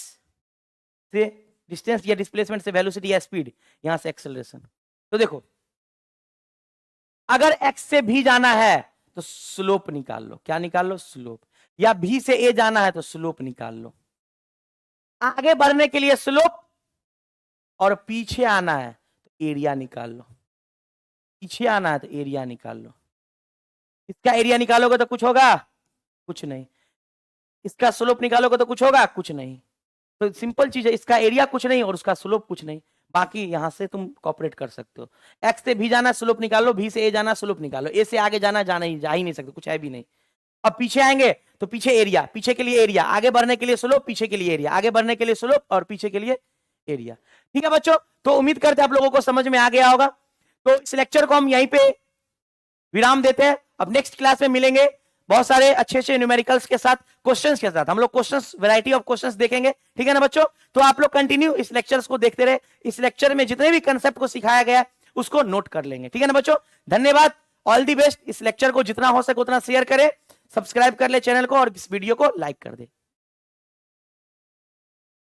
से डिस्टेंस या डिस्प्लेसमेंट से वेलोसिटी या स्पीड, यहां से एक्सेलरेशन। तो देखो अगर x से v जाना है तो स्लोप निकाल लो। क्या निकाल लो? स्लोप। या v से a जाना है तो स्लोप निकाल लो। आगे बढ़ने के लिए स्लोप, और पीछे आना है तो एरिया निकाल लो। पीछे आना है तो एरिया निकाल लो। इसका एरिया निकालोगे तो कुछ होगा? कुछ नहीं। इसका स्लोप निकालोगे तो कुछ होगा? कुछ नहीं। तो सिंपल चीज है, इसका एरिया कुछ नहीं और उसका स्लोप कुछ नहीं, बाकी यहां से तुम कॉपरेट कर सकते हो। एक्स से भी जाना स्लोप निकालो, भी से ए जाना स्लोप निकालो, ए से आगे जाना जा ही नहीं सकते, कुछ है भी नहीं। अब पीछे आएंगे तो पीछे एरिया, पीछे के लिए एरिया, आगे बढ़ने के लिए स्लोप, पीछे के लिए एरिया, आगे बढ़ने के लिए स्लोप और पीछे के लिए एरिया। ठीक है बच्चों, तो उम्मीद करते हैं आप लोगों को समझ में आ गया होगा। तो इस लेक्चर को हम यहीं पे विराम देते हैं। अब नेक्स्ट क्लास में मिलेंगे बहुत सारे अच्छे अच्छे न्यूमेरिकल्स के साथ, क्वेश्चंस के साथ। हम लोग क्वेश्चंस, वैरायटी ऑफ क्वेश्चंस देखेंगे, ठीक है ना बच्चों। तो आप लोग कंटिन्यू इस लेक्चर्स को देखते रहे, इस लेक्चर में जितने भी कंसेप्ट को सिखाया गया उसको नोट कर लेंगे, ठीक है ना बच्चों। धन्यवाद, ऑल दी बेस्ट। इस लेक्चर को जितना हो सके उतना शेयर करें, सब्सक्राइब कर ले चैनल को और इस वीडियो को लाइक कर दे।